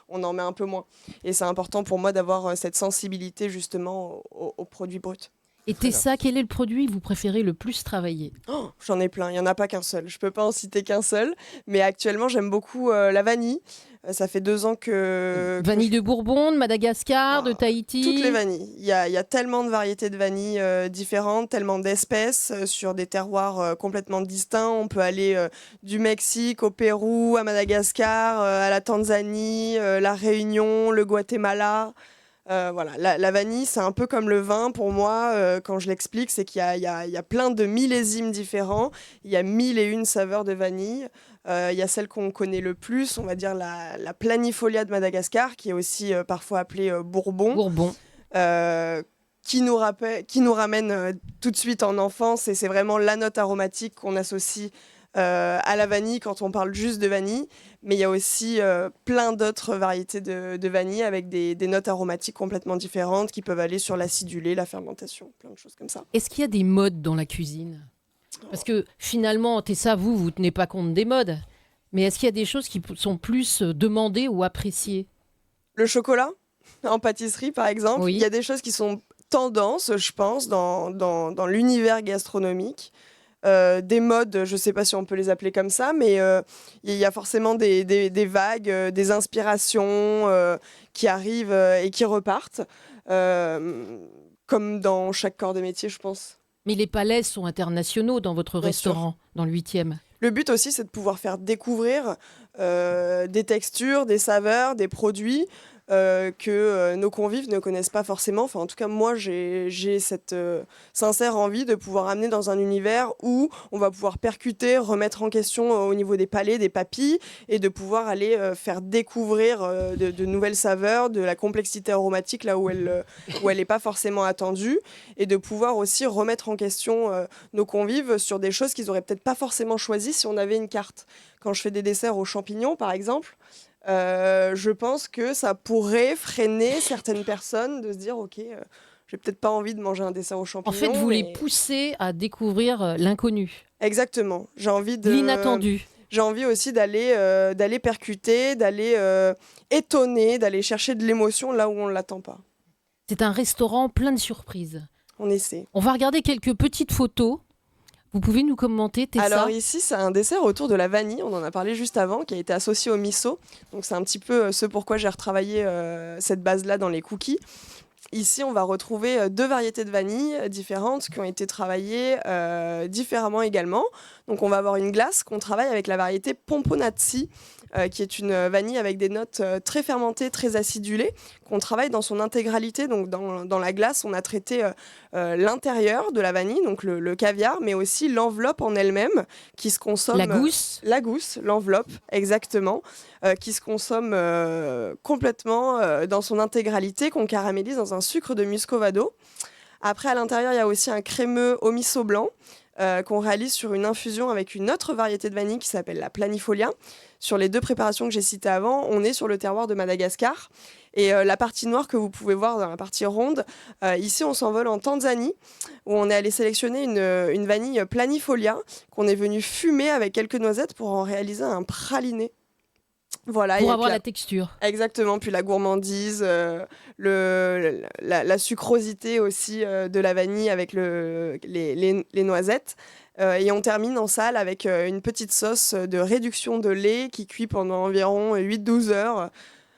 on en met un peu moins. Et c'est important pour moi d'avoir cette sensibilité justement aux produits bruts. Et Tessa, quel est le produit que vous préférez le plus travailler? Oh, j'en ai plein, il n'y en a pas qu'un seul. Je peux pas en citer qu'un seul, mais actuellement j'aime beaucoup la vanille. Ça fait 2 ans que... Vanille de Bourbon, de Madagascar, de Ah, Tahiti? Toutes les vanilles. Il y a tellement de variétés de vanilles différentes, tellement d'espèces sur des terroirs complètement distincts. On peut aller du Mexique au Pérou, à Madagascar, à la Tanzanie, la Réunion, le Guatemala. Voilà, la vanille, c'est un peu comme le vin pour moi. Quand je l'explique, c'est qu'il y a plein de millésimes différents. Il y a 1001 saveurs de vanille. Il y a celle qu'on connaît le plus, on va dire la planifolia de Madagascar, qui est aussi parfois appelée Bourbon. Bourbon. Qui nous ramène tout de suite en enfance. Et c'est vraiment la note aromatique qu'on associe à la vanille quand on parle juste de vanille. Mais il y a aussi plein d'autres variétés de vanille avec des notes aromatiques complètement différentes qui peuvent aller sur l'acidulé, la fermentation, plein de choses comme ça. Est-ce qu'il y a des modes dans la cuisine? Parce que finalement, Tessa, vous tenez pas compte des modes. Mais est-ce qu'il y a des choses qui sont plus demandées ou appréciées? Le chocolat, en pâtisserie par exemple, Oui. il y a des choses qui sont tendances, je pense, dans l'univers gastronomique. Des modes, je ne sais pas si on peut les appeler comme ça, mais il y a forcément des vagues, des inspirations qui arrivent et qui repartent, comme dans chaque corps de métier, je pense. Mais les palais sont internationaux dans votre Bien restaurant, dans le 8e. Le but aussi, c'est de pouvoir faire découvrir des textures, des saveurs, des produits que nos convives ne connaissent pas forcément. Enfin, en tout cas, moi, j'ai cette sincère envie de pouvoir amener dans un univers où on va pouvoir percuter, remettre en question au niveau des palais, des papilles, et de pouvoir aller faire découvrir de nouvelles saveurs, de la complexité aromatique là où elle n'est pas forcément attendue, et de pouvoir aussi remettre en question nos convives sur des choses qu'ils n'auraient peut-être pas forcément choisies si on avait une carte. Quand je fais des desserts aux champignons, par exemple, je pense que ça pourrait freiner certaines personnes de se dire ok, j'ai peut-être pas envie de manger un dessert aux champignons. En fait, vous mais... les poussez à découvrir l'inconnu, Exactement. J'ai envie de l'inattendu. J'ai envie aussi d'aller percuter, d'aller étonner, d'aller chercher de l'émotion là où on l'attend pas. C'est un restaurant plein de surprises. On essaie. On va regarder quelques petites photos. Vous pouvez nous commenter, Tessa? Alors ici, c'est un dessert autour de la vanille, on en a parlé juste avant, qui a été associé au miso. Donc c'est un petit peu ce pourquoi j'ai retravaillé cette base-là dans les cookies. Ici, on va retrouver 2 variétés de vanille différentes qui ont été travaillées différemment également. Donc on va avoir une glace qu'on travaille avec la variété Pomponazzi, qui est une vanille avec des notes très fermentées, très acidulées, qu'on travaille dans son intégralité. Donc dans la glace, on a traité l'intérieur de la vanille, donc le caviar, mais aussi l'enveloppe en elle-même, qui se consomme... La gousse. La gousse, l'enveloppe, exactement, qui se consomme complètement dans son intégralité, qu'on caramélise dans un sucre de muscovado. Après, à l'intérieur, il y a aussi un crémeux au miso blanc qu'on réalise sur une infusion avec une autre variété de vanille qui s'appelle la planifolia. Sur les 2 préparations que j'ai citées avant, on est sur le terroir de Madagascar. Et la partie noire que vous pouvez voir dans la partie ronde, ici, on s'envole en Tanzanie, où on est allé sélectionner une vanille planifolia qu'on est venu fumer avec quelques noisettes pour en réaliser un praliné. Voilà, pour avoir la texture. Exactement, puis la gourmandise, la sucrosité aussi de la vanille avec les noisettes. Et on termine en salle avec une petite sauce de réduction de lait qui cuit pendant environ 8-12 heures.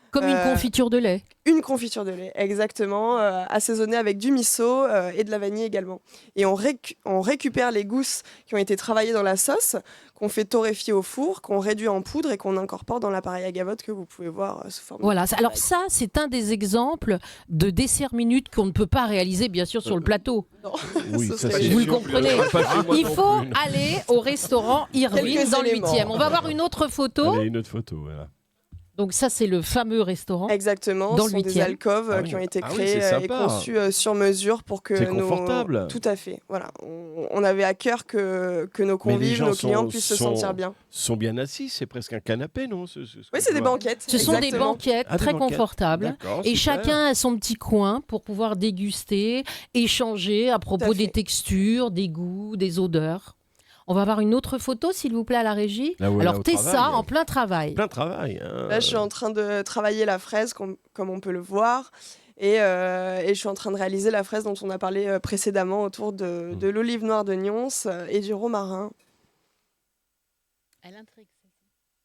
Comme une confiture de lait. Une confiture de lait, exactement, assaisonnée avec du miso et de la vanille également. Et on récupère les gousses qui ont été travaillées dans la sauce, qu'on fait torréfier au four, qu'on réduit en poudre et qu'on incorpore dans l'appareil à gavotte que vous pouvez voir sous forme Voilà, alors ça, c'est un des exemples de dessert minute qu'on ne peut pas réaliser, bien sûr, sur le plateau. Non. Oui, ça, c'est vous le sûr. comprenez. Il faut aller au restaurant Irvine dans le 8e. On va voir une autre photo. Allez, une autre photo, voilà. Donc ça, c'est le fameux restaurant. Exactement, dans ce le sont 8e. des alcôves qui ont été créées et conçues sur mesure pour que c'est confortable. Tout à fait. Voilà, on avait à cœur que nos convives, nos clients puissent se sentir bien. Sont bien assis, c'est presque un canapé, non? Oui, c'est des banquettes. Ce sont des banquettes très confortables. D'accord, et super. chacun a son petit coin pour pouvoir déguster, échanger à propos des textures, des goûts, des odeurs. On va avoir une autre photo, s'il vous plaît, à la régie. Alors, Tessa, en plein travail. Plein travail. Hein. Là, je suis en train de travailler la fraise, comme on peut le voir. Et je suis en train de réaliser la fraise dont on a parlé précédemment autour de l'olive noire de Nyons et du romarin.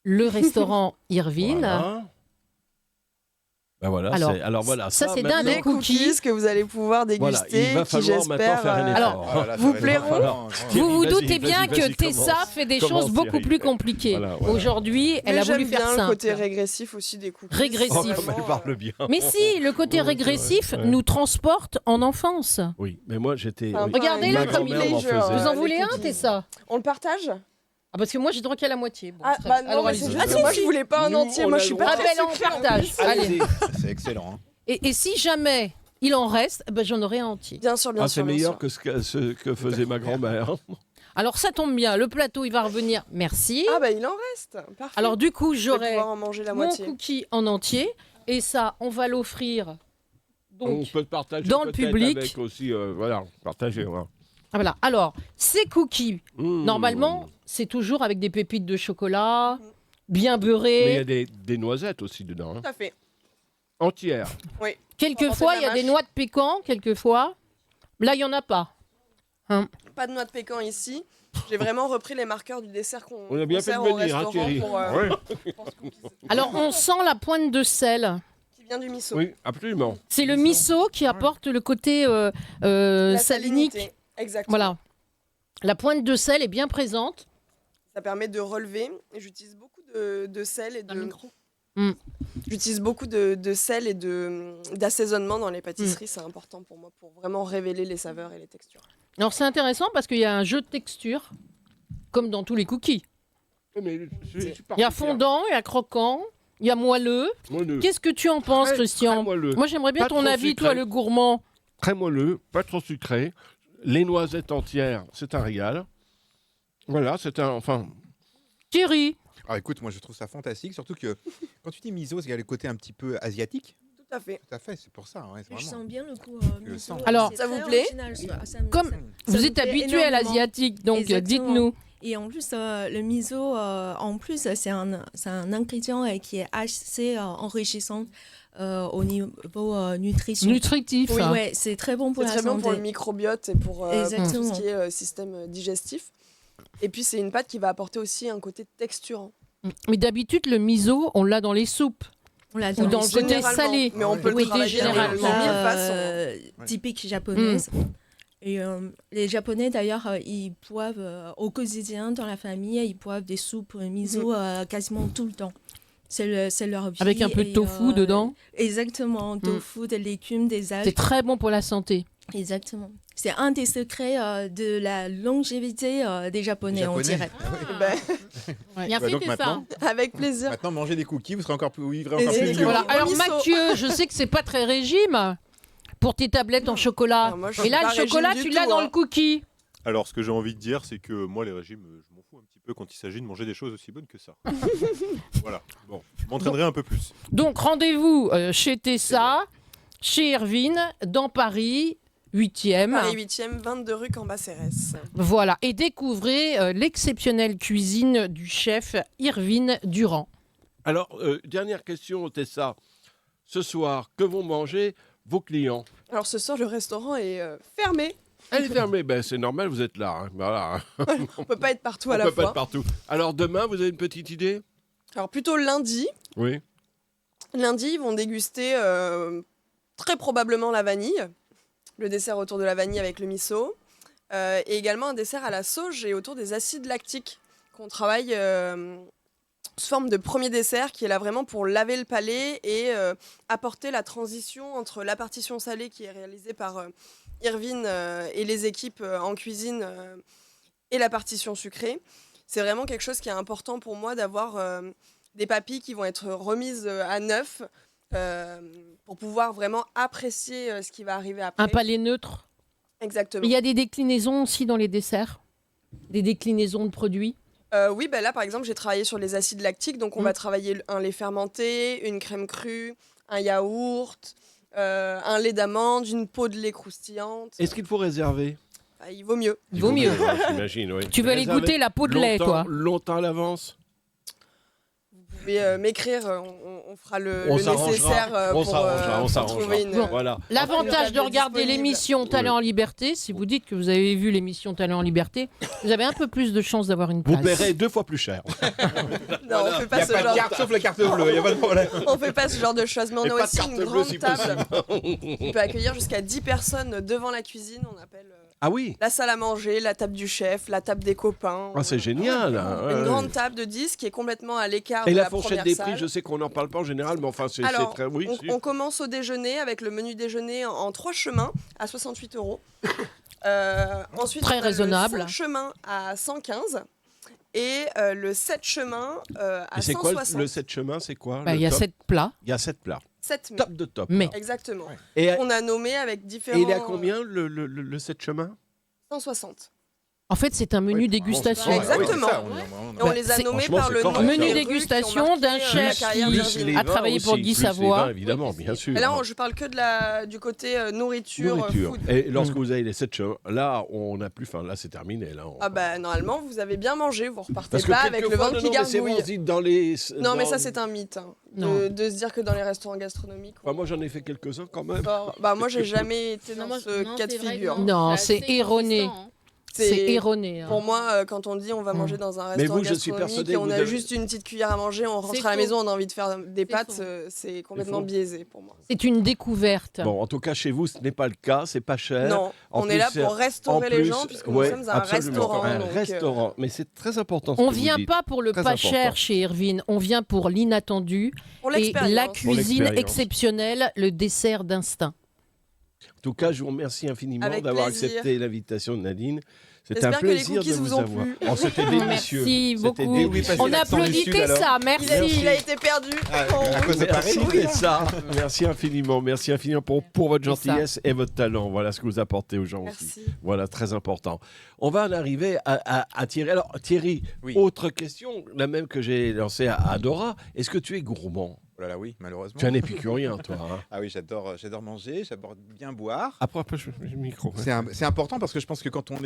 Le restaurant Irvine. Voilà. Ben voilà, alors voilà, ça c'est maintenant, d'un des cookies que vous allez pouvoir déguster, voilà, il va qui falloir maintenant faire un effort. Alors, vous plairont. Vous vous doutez bien que Tessa fait des choses beaucoup plus compliquées. Voilà. Aujourd'hui, elle a voulu faire simple. J'aime bien le côté simple. régressif aussi des cookies. Régressif. Oh, comme elle parle bien. Mais si, le côté régressif nous transporte en enfance. Oui, mais moi j'étais. Regardez là comme il est. Vous en voulez un, Tessa? On le partage? Ah, parce que moi j'ai droit qu'à la moitié. Bon, non, mais c'est juste que moi je voulais pas un entier. Moi je suis pas très on partage. Allez. C'est excellent. Et si jamais il en reste, j'en aurai un entier. Bien sûr, bien sûr. C'est meilleur que ce que faisait ma grand-mère. Alors ça tombe bien, le plateau il va revenir. Merci. Ah il en reste. Parfait. Alors du coup j'aurai mon moitié. cookie en entier et ça on va l'offrir donc on peut partager dans le public. Avec aussi, voilà, partager. Voilà. Ah, voilà. Alors ces cookies, normalement c'est toujours avec des pépites de chocolat, bien beurrées. Mais il y a des noisettes aussi dedans. Hein. Tout à fait. Entières. Oui. Quelquefois il y a des noix de pécan, quelquefois. Là il y en a pas. Hein. Pas de noix de pécan ici. J'ai vraiment repris les marqueurs du dessert qu'on On a bien fait de venir, hein, Thierry. Alors on sent la pointe de sel. Qui vient du miso. Oui, absolument. C'est le miso qui apporte le côté salinique. Exactement. Voilà. La pointe de sel est bien présente. Ça permet de relever. J'utilise beaucoup de sel et de... J'utilise beaucoup de sel et d'assaisonnement dans les pâtisseries. C'est important pour moi pour vraiment révéler les saveurs et les textures. Alors c'est intéressant parce qu'il y a un jeu de texture, comme dans tous les cookies. Il y a fondant, il y a croquant, il y a moelleux. Qu'est-ce que tu en penses, Christian? Moi j'aimerais bien ton avis, toi le gourmand. Très moelleux, pas trop sucré. Les noisettes entières, c'est un régal. Voilà, c'est un... Enfin... Thierry. Ah, écoute, moi je trouve ça fantastique, surtout que quand tu dis miso, il y a le côté un petit peu asiatique. Tout à fait. Tout à fait, c'est pour ça. Ouais, c'est Je vraiment... sens bien le goût. miso. Alors, ça vous plaît? Comme vous êtes habitué à l'asiatique, donc dites-nous. Et en plus, le miso, en plus, c'est un ingrédient qui est assez enrichissant au niveau nutrition. Nutritif. Oui, ouais, c'est très bon pour la santé. C'est très bon pour le microbiote et pour tout ce qui est système digestif. Et puis, c'est une pâte qui va apporter aussi un côté texturant. Mais d'habitude, le miso, on l'a dans les soupes. On l'a ou dans le côté salé. Mais on peut le travailler généralement. Typique japonaise. Et les Japonais, d'ailleurs, ils boivent au quotidien, dans la famille, ils boivent des soupes miso quasiment tout le temps. c'est leur vie. Avec un peu de tofu dedans. Exactement, tofu, des légumes, des algues. C'est très bon pour la santé. Exactement. C'est un des secrets de la longévité des Japonais, on dirait. Bien fait que ça. Avec plaisir. Maintenant, manger des cookies, vous serez encore plus vieux. Voilà. Alors Mathieu, je sais que c'est pas très régime pour tes tablettes en chocolat. Non, moi, je Et suis là, pas le chocolat, régime tu du l'as tout, dans hein. le cookie. Alors, ce que j'ai envie de dire, c'est que moi, les régimes, je m'en fous un petit peu quand il s'agit de manger des choses aussi bonnes que ça. Voilà. Bon, je m'entraînerai un peu plus. Donc, rendez-vous chez Tessa, chez Irvine, dans Paris, 8e. Paris 8e, 22 rue Cambacérès. Voilà. Et découvrez l'exceptionnelle cuisine du chef Irvine Durand. Alors, dernière question, Tessa. Ce soir, que vont manger vos clients? Alors ce soir, le restaurant est fermé. Elle est fermée, ben, c'est normal, vous êtes là. Hein. Voilà. On peut pas être partout à On la peut fois. pas être partout. Alors demain, vous avez une petite idée? Alors plutôt lundi. Oui. Lundi, ils vont déguster très probablement la vanille, le dessert autour de la vanille avec le miso, et également un dessert à la sauge et autour des acides lactiques qu'on travaille sous forme de premier dessert qui est là vraiment pour laver le palais et apporter la transition entre la partition salée qui est réalisée par Irvine et les équipes en cuisine et la partition sucrée. C'est vraiment quelque chose qui est important pour moi d'avoir des papilles qui vont être remises à neuf pour pouvoir vraiment apprécier ce qui va arriver après. Un palais neutre. Exactement. Il y a des déclinaisons aussi dans les desserts. Des déclinaisons de produits. Oui, ben là par exemple j'ai travaillé sur les acides lactiques, donc on va travailler un lait fermenté, une crème crue, un yaourt, un lait d'amande, une peau de lait croustillante. Est-ce qu'il faut réserver? Il vaut mieux. Il vaut mieux. J'imagine, oui. Tu veux aller Réserver goûter la peau de lait, toi? Longtemps à l'avance? Vous pouvez m'écrire, on fera le s'arrangera. nécessaire On pour s'arrangera. trouver une... Bon. Voilà. L'avantage de regarder disponible. l'émission Talent en Liberté, si vous dites que vous avez vu l'émission Talent en Liberté, vous avez un peu plus de chances d'avoir une Vous place. paierez 2 fois plus cher. Non, on fait Il pas n'y a ce pas de genre. carte sauf la carte bleue, il n'y a pas de problème. On fait pas ce genre de choses, mais on Et a pas de aussi carte une bleue, grande si table. possible. On peut accueillir jusqu'à 10 personnes devant la cuisine. On appelle Ah oui? la salle à manger, la table du chef, la table des copains. Ah, c'est génial. Une grande table de 10 qui est complètement à l'écart Et de la la fourchette première des salle. prix, je sais qu'on n'en parle pas en général, mais enfin, c'est Alors, très... Oui, si. on commence au déjeuner avec le menu déjeuner en 3 chemins à 68 €. Ensuite, Très on a raisonnable. Le 5 chemins à 115 et le 7 chemins à Et c'est quoi 160. le 7 chemins? C'est quoi? Bah, le il y a top? 7 plats. Il y a 7 plats. 7 Top de top. Mais Exactement. Et, On a nommé avec différents... et il est à combien le 7 chemins? 160. en fait, c'est un menu Oui, dégustation. bon, Exactement. Et on Bah, les a c'est- nommés franchement, par c'est le nom correct. Menu des rues dégustation qui ont marqué, d'un chef la carrière qui- d'Irvine. les a vins travaillé pour aussi, Guy plus les Savoie. vins, évidemment, bien sûr. Et là, je parle que du côté nourriture, food. Et lorsque vous avez les 7 chemins, là, on n'a plus faim. Là, c'est terminé. Là, Ah bah normalement, vous avez bien mangé, vous repartez Parce que pas avec le quelquefois, ventre non, qui mais c'est gargouille. bon, on se dit dans les... Non, mais dans- ça, c'est un mythe. Hein, Non. de se dire que dans les restaurants gastronomiques. Enfin, moi, j'en ai fait quelques-uns quand même. Bah, moi, j'ai jamais été dans Non, moi, ce non, cas de c'est vrai que figure. Non, c'est c'est assez erroné. consistant, hein. C'est erroné. hein. Pour moi, quand on dit on va manger dans un Mais restaurant vous, je suis gastronomique persuadé et que on vous a avez- juste une petite cuillère à manger, on rentre C'est à la faux. maison, on a envie de faire des pâtes, faux. c'est complètement faux. biaisé pour moi. C'est une découverte. Bon, en tout cas, chez vous, ce n'est pas le cas. C'est pas cher. Non, En on plus, est là c'est- pour en restaurer les plus, gens puisque ouais, nous sommes un absolument. restaurant. Un donc, restaurant. Mais c'est très important. Ce On que vous vient dites. pas pour le Très pas important. cher chez Irvine, on vient pour l'inattendu pour et l'expérience. la cuisine l'expérience. exceptionnelle, le dessert d'instinct. En tout cas, je vous remercie infiniment Avec d'avoir plaisir. accepté l'invitation de Nadine. C'était un J'espère que les plaisir de cookies vous vous ont avoir. plu. Oh, c'était délicieux. Merci C'était beaucoup. délicieux. On l'accent du applaudit Sud, alors. ça, merci. Il a été perdu. À cause de Paris. Merci Tessa. Merci infiniment. Merci infiniment pour votre C'est ça. gentillesse et votre talent. Voilà ce que vous apportez aux gens aussi. Merci. Voilà, très important. On va en arriver à Thierry. Alors, Thierry, Oui. autre question, la même que j'ai lancée à Dora. Est-ce que tu es gourmand? Oh là là, oui, malheureusement. Tu es un épicurien, toi. Hein. Ah oui, j'adore manger, j'adore bien boire. Après, je mets le micro. ouais. C'est important parce que je pense que quand on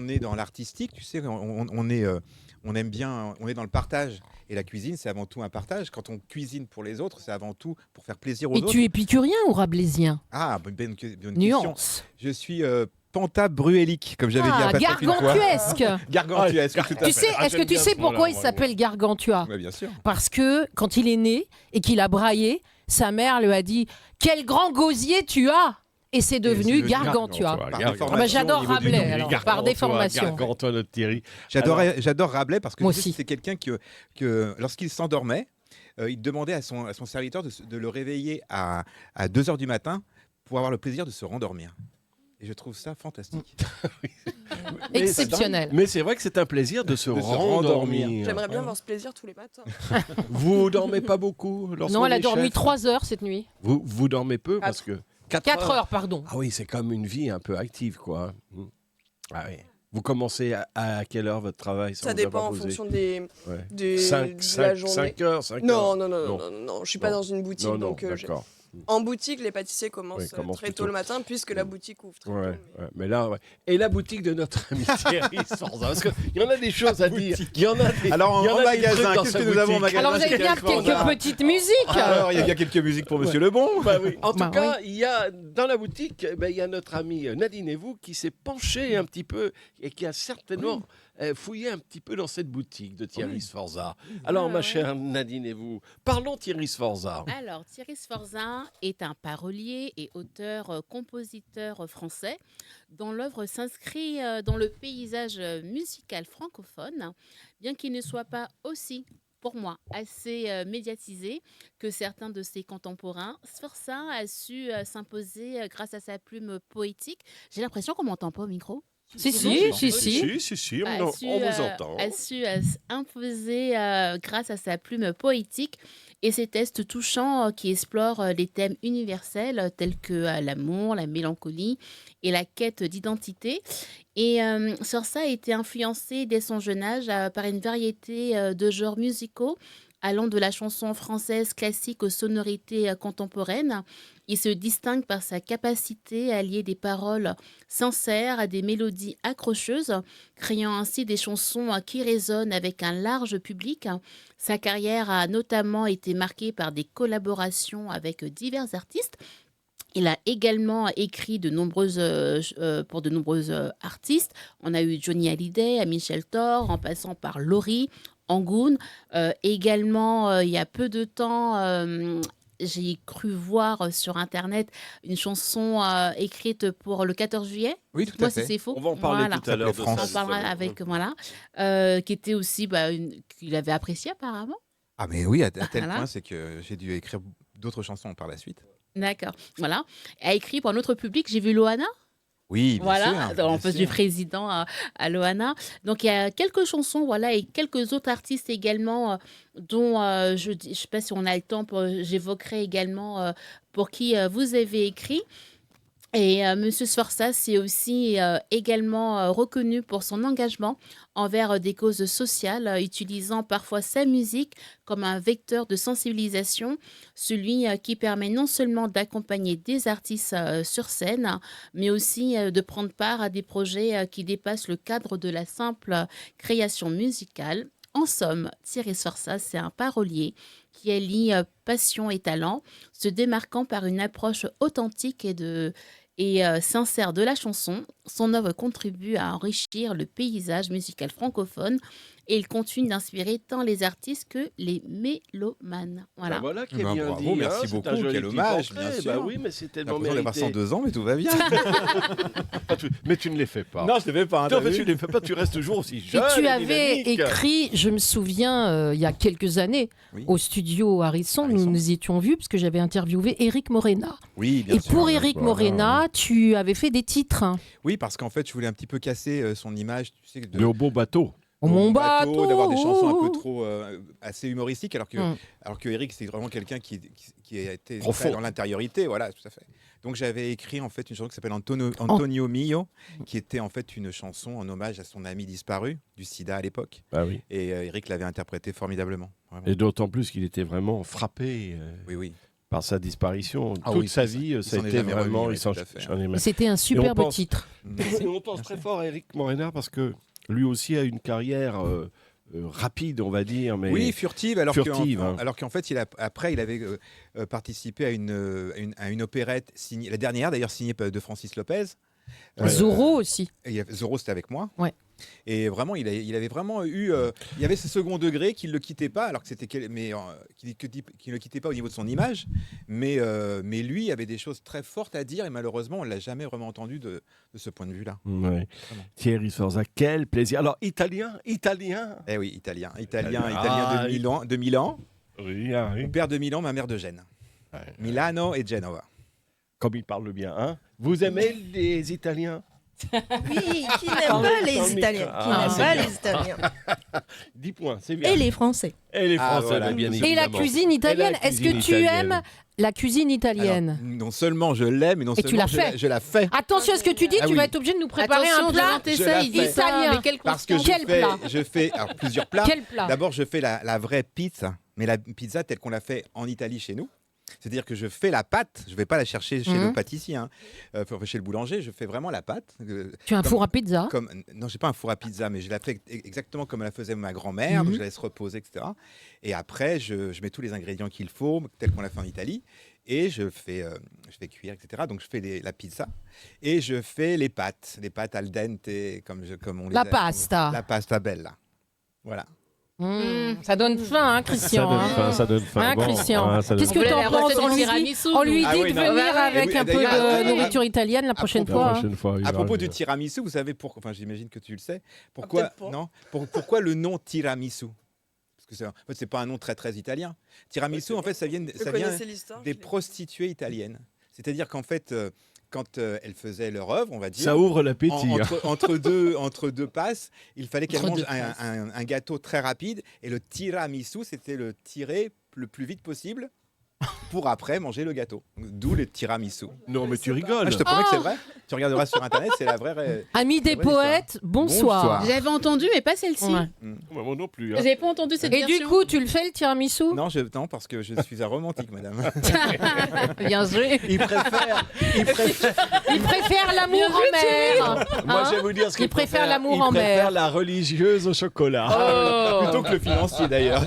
est dans l'artistique, tu sais, on aime bien, on est dans le partage. Et la cuisine, c'est avant tout un partage. Quand on cuisine pour les autres, c'est avant tout pour faire plaisir aux Et autres. tu es épicurien ou rablaisien? Ah, bonne question. Nuance. Je suis pentabruélique, comme j'avais dit à Ah, Patrick une fois. gargantuesque. Gargantuesque, tout à Tu fait. sais, est-ce que j'aime tu bien sais ce mot-là, pourquoi il moi, s'appelle Gargantua? Ouais, bien sûr. Parce que quand il est né et qu'il a braillé, sa mère lui a dit « Quel grand gosier tu as !» Et c'est devenu devenu Gargantua. Par Gargantua. déformation, Ah bah, j'adore au niveau du Rabelais, nom. alors, Gargantua, par déformation. Gargantua, notre Thierry. J'adore Rabelais parce que Moi tu sais, aussi. c'est quelqu'un que lorsqu'il s'endormait, il demandait à son serviteur de le réveiller à 2h du matin pour avoir le plaisir de se rendormir. Et je trouve ça fantastique. Exceptionnel. Mais c'est vrai que c'est un plaisir de se rendormir. J'aimerais bien avoir ce plaisir tous les matins. Vous dormez pas beaucoup Non, elle a dormi 3 heures cette nuit. Vous dormez peu parce que 4 heures, pardon. Ah oui, c'est comme une vie un peu active, quoi. Ah oui. Vous commencez à quelle heure votre travail? Ça dépend en fonction de la journée. 5 heures, 5 non, heures. Non, je suis pas dans une boutique. Donc, d'accord. En boutique, les pâtissiers commencent très tôt le matin puisque la boutique ouvre très tôt. Mais là, et la boutique de notre ami Thierry Sforza, parce qu'il y en a des choses à dire. Il y en a des. Alors en magasin, qu'est-ce que nous avons en magasin? Alors vous avez bien quelques petites musiques. Alors il y a bien quelques musiques pour Monsieur Lebon. Bah oui. En tout cas, il y a dans la boutique, il y a notre ami Nadine et vous qui s'est penché un petit peu et qui a certainement fouillé un petit peu dans cette boutique de Thierry Sforza. Alors ma chère Nadine et vous, parlons Thierry Sforza. Alors Thierry Sforza est un parolier et auteur-compositeur français dont l'œuvre s'inscrit dans le paysage musical francophone, bien qu'il ne soit pas aussi, pour moi, assez médiatisé que certains de ses contemporains. Sforza a su s'imposer grâce à sa plume poétique. J'ai l'impression qu'on m'entend pas au micro. Si, on vous entend. A su imposer grâce à sa plume poétique et ses textes touchants qui explorent les thèmes universels tels que l'amour, la mélancolie et la quête d'identité. Et Sforza a été influencé dès son jeune âge par une variété de genres musicaux allant de la chanson française classique aux sonorités contemporaines. Il se distingue par sa capacité à lier des paroles sincères à des mélodies accrocheuses, créant ainsi des chansons qui résonnent avec un large public. Sa carrière a notamment été marquée par des collaborations avec divers artistes. Il a également écrit pour de nombreux artistes. On a eu Johnny Hallyday, Michel Thor, en passant par Laurie, Angoune. Également, il y a peu de temps, j'ai cru voir sur Internet une chanson écrite pour le 14 juillet. Oui, tout à fait. Si c'est faux. On va en parler tout à l'heure. On en parlera avec, qui était aussi, qu'il avait apprécié apparemment. Ah mais oui, à tel point, c'est que j'ai dû écrire d'autres chansons par la suite. D'accord, voilà. A écrit pour un autre public, j'ai vu Loana. Oui, bien sûr. En face du président à Loana. Donc il y a quelques chansons, et quelques autres artistes également, dont je ne sais pas si on a le temps, j'évoquerai également pour qui vous avez écrit. Et Monsieur Sforza s'est aussi également reconnu pour son engagement envers des causes sociales, utilisant parfois sa musique comme un vecteur de sensibilisation, celui qui permet non seulement d'accompagner des artistes sur scène, mais aussi de prendre part à des projets qui dépassent le cadre de la simple création musicale. En somme, Thierry Sforza, c'est un parolier qui allie passion et talent, se démarquant par une approche authentique et sincère de la chanson. Son œuvre contribue à enrichir le paysage musical francophone et il continue d'inspirer tant les artistes que les mélomanes. Voilà. Voilà qui est bien bravo, dit. merci c'est beaucoup, un joli quel petit hommage, portrait. bien sûr. Oui, mais c'est tellement J'ai l'impression mérité. d'avoir 102 ans, mais tout va bien. Mais tu ne les fais pas. Non, je ne les fais pas. Non, mais tu ne les fais pas, tu restes toujours aussi Et jeune. tu et avais dynamique. écrit, je me souviens, il y a quelques années, au studio Harrison, nous nous y étions vus, parce que j'avais interviewé Éric Morena. Oui, bien Et sûr. pour Éric Morena, tu avais fait des titres. Oui, parce qu'en fait, je voulais un petit peu casser son image, tu sais, Le beau bateau. Mon bateau, d'avoir des chansons un peu trop assez humoristiques, alors que Eric, c'est vraiment quelqu'un qui a été très dans l'intériorité, voilà, tout à fait. Donc j'avais écrit en fait une chanson qui s'appelle Antonio Mio, qui était en fait une chanson en hommage à son ami disparu du SIDA à l'époque. Ah oui. Et Eric l'avait interprété formidablement. Vraiment. Et d'autant plus qu'il était vraiment frappé. Oui. Par sa disparition. Ah Toute oui, sa ça. vie, Il ça a s'en est été jamais vraiment... remis, il s'en tout à fait. j'en ai même- C'était un superbe titre. Et on pense très fort à Éric Morena parce que lui aussi a une carrière rapide, on va dire. Mais oui, furtive, alors hein. qu'en fait, il avait participé à une opérette, signée, la dernière d'ailleurs signée de Francis Lopez. Zorro aussi. Zorro, c'était avec moi. Ouais. Et vraiment, il avait vraiment eu... il y avait ce second degré qui ne le quittait pas, alors que c'était qui ne le quittait pas au niveau de son image, mais lui avait des choses très fortes à dire, et malheureusement, on ne l'a jamais vraiment entendu de ce point de vue-là. Ouais. Thierry Sforza, quel plaisir. Alors, italien Eh oui, italien de Milan. Oui. Mon père de Milan, ma mère de Gênes. Ouais. Milano et Genova. Comme il parle bien, hein. Vous aimez les Italiens? Oui, qui n'aime pas les Italiens. Qui n'aime pas les Italiens. 10 points, c'est bien. Et les Français. Et les Français, voilà. bien Et évidemment. la cuisine italienne, est-ce que tu aimes la cuisine italienne? Alors, non seulement je l'aime, mais non Et tu seulement l'as fait. je la fais. Attention à ce que tu dis, Ah tu oui. vas être obligé de nous préparer Attention, un plat Jonathan Tessa, il dit ça italien. avec quelle Parce que constance? Quel plat je fais alors, plusieurs plats. Quel plat? D'abord, je fais la vraie pizza, mais la pizza telle qu'on l'a fait en Italie chez nous. C'est-à-dire que je fais la pâte, je ne vais pas la chercher chez nos pâtissiers, chez le boulanger, je fais vraiment la pâte. Tu as un four à pizza? Non, je n'ai pas un four à pizza, mais je la fais exactement comme la faisait ma grand-mère, donc je la laisse reposer, etc. Et après, je mets tous les ingrédients qu'il faut, tels qu'on l'a fait en Italie, et je fais cuire, etc. Donc je fais la pizza, et je fais les pâtes al dente, comme on les La aime. pasta. La pasta bella. Voilà. Ça donne faim, hein, Christian. Ça donne faim. Hein, Bon, Christian. ça donne Qu'est-ce faim. que tu On voulait en la penses? recette On du lui dit, tiramisu, on lui Ah dit oui, de non. venir Ah oui, avec un peu d'ailleurs, de nourriture italienne la prochaine La fois. prochaine fois, il À va propos de revenir. tiramisu, vous savez pourquoi? Enfin, j'imagine que tu le sais. Pourquoi peut-être pas. non Pourquoi le nom tiramisu? Parce que en fait, c'est pas un nom très très italien. Tiramisu, en fait, ça vient des prostituées italiennes. C'est-à-dire qu'en fait, quand elles faisaient leur œuvre, on va dire, Ça ouvre l'appétit. entre deux passes, il fallait qu'elles Entre mangent deux passes. un gâteau très rapide. Et le tiramisu, c'était le tirer le plus vite possible pour après manger le gâteau. D'où les tiramisu. Non, mais tu rigoles. Ah, je te promets que c'est vrai. Tu regarderas sur Internet, c'est la vraie... Amis des C'est vrai, poètes, bonsoir. Bonsoir. J'avais entendu, mais pas celle-ci. Ouais. Moi non plus. hein. J'avais pas entendu cette Et version. du coup, tu le fais le tiramisu? Non, parce que je suis un romantique, madame. Bien joué. Il préfère. Il préfère l'amour en mer. Moi, Hein je vais vous dire ce qu'il Il préfère l'amour Il en préfère mer. la religieuse au chocolat. Oh. Plutôt que le financier, d'ailleurs.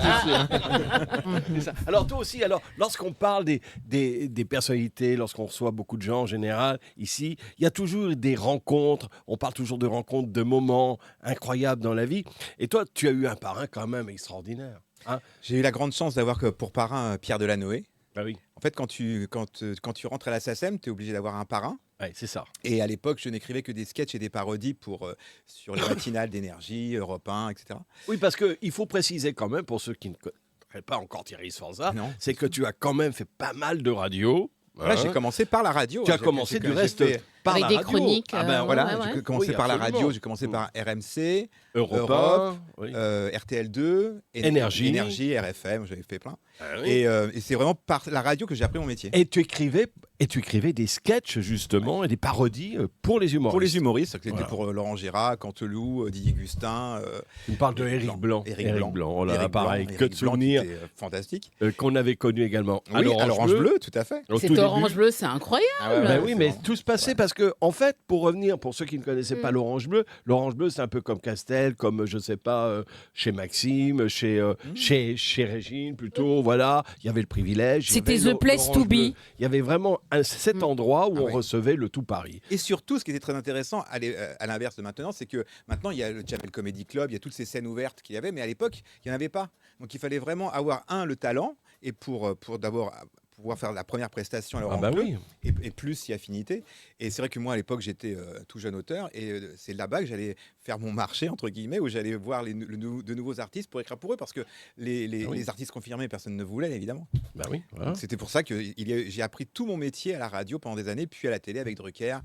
C'est ça. Alors toi aussi, lorsqu'on parle des personnalités, lorsqu'on reçoit beaucoup de gens en général, ici, il y a toujours des rencontres, on parle toujours de rencontres, de moments incroyables dans la vie. Et toi, tu as eu un parrain quand même extraordinaire. Hein? J'ai eu la grande chance d'avoir pour parrain Pierre Delanoë. Bah oui, En fait, quand tu rentres à la SACEM, tu es obligé d'avoir un parrain. ouais, c'est ça. Et à l'époque, je n'écrivais que des sketchs et des parodies sur les matinales d'énergie, Europe 1, etc. Oui, parce qu'il faut préciser quand même, pour ceux qui ne connaissent pas encore Thierry Sforza, Non. c'est que tu as quand même fait pas mal de radio. Voilà, hein. j'ai commencé par la radio. Tu as J'ai- commencé j'ai- du j'ai reste fait- par Avec la des radio. chroniques, Ah ben Voilà, ouais, ouais. j'ai commencé Oui, par la absolument. radio, j'ai commencé par RMC, Europe, Europe, 1, oui. RTL2, Énergie. RFM, j'avais fait plein. Ah oui. Et c'est vraiment par la radio que j'ai appris mon métier. Et tu écrivais des sketchs justement et des parodies pour les humoristes. Pour les humoristes, c'était Voilà. pour Laurent Gérard, Canteloup, Didier Gustin. Tu me parles de Éric Blanc. Éric Blanc. Oh là là, Éric pareil, Blanc, que de Éric Blanc, souvenirs qui était, fantastique. qu'on avait connus également. Oui, à l'Orange Bleu, tout à fait. Au Cet tout orange début. bleu, c'est incroyable. Ben oui, c'est mais vraiment- tout se passait parce que, en fait, pour revenir, pour ceux qui ne connaissaient pas l'Orange Bleu, c'est un peu comme Castel, comme, je sais pas, chez Maxime, chez Régine plutôt, voilà. Il y avait le privilège. il y C'était avait the place l'Orange to be. Bleu. Il y avait vraiment cet endroit où Ah on ouais. recevait le tout Paris. Et surtout, ce qui était très intéressant, à l'inverse de maintenant, c'est que maintenant, il y a le Chapel Comedy Club, il y a toutes ces scènes ouvertes qu'il y avait, mais à l'époque, il n'y en avait pas. Donc, il fallait vraiment avoir, le talent, et pour d'abord pouvoir faire la première prestation à Ah l'Orange bah Bleu, oui. et plus si affinité. Et c'est vrai que moi, à l'époque, j'étais tout jeune auteur, et c'est là-bas que j'allais faire mon marché, entre guillemets, où j'allais voir de nouveaux artistes pour écrire pour eux, parce que les artistes confirmés, personne ne voulait, évidemment. Ben oui, voilà. Donc, c'était pour ça que j'ai appris tout mon métier à la radio pendant des années, puis à la télé avec Drucker,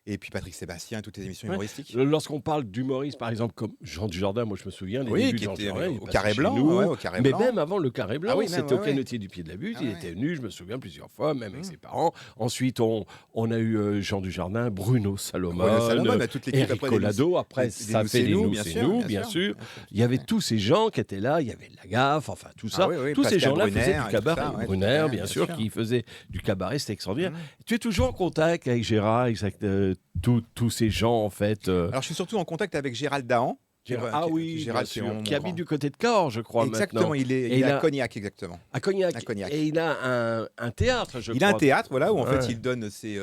et puis Patrick Sébastien, toutes les émissions Ouais. humoristiques. Lorsqu'on parle d'humoristes, par exemple, comme Jean Dujardin, moi je me souviens, les Oui, débuts de qui Jean était Dujardin, il au passait Carré chez Blanc, nous. ouais, au Carré Mais Blanc. même avant le Carré Blanc, Ah oui, même, c'était au ouais, Canotier du Pied de la Butte, Ah il ouais. était venu, je me souviens plusieurs fois, même avec ses parents. Ensuite, on a eu Jean Dujardin, Bruno Salomon, Bruno Salomon, bah, toute l'équipe Eric après des Collado, après des ça Nous, fait c'est les nous, Nous, bien c'est sûr, nous, bien bien sûr. sûr. Il y avait tous ces gens qui étaient là, il y avait Lagaffe, enfin tout ça. Ah oui, oui, tous ces Pascal gens-là faisaient Brunner du et tout cabaret. ça, ouais, Brunner, tout bien à sûr, fait. qui faisait du cabaret, c'était extraordinaire. Tu es toujours en contact avec Gérard, tous ces gens en fait. Alors, je suis surtout en contact avec Gérald Dahan. Ah oui, Gérald, bien c'est sûr, mon qui grand. habite du côté de Cahors, je crois, Exactement, maintenant. il Et est à Cognac, exactement. À Cognac. À Cognac. Et il a un théâtre, je crois. Il a un théâtre, voilà, où en Ouais. fait il donne ses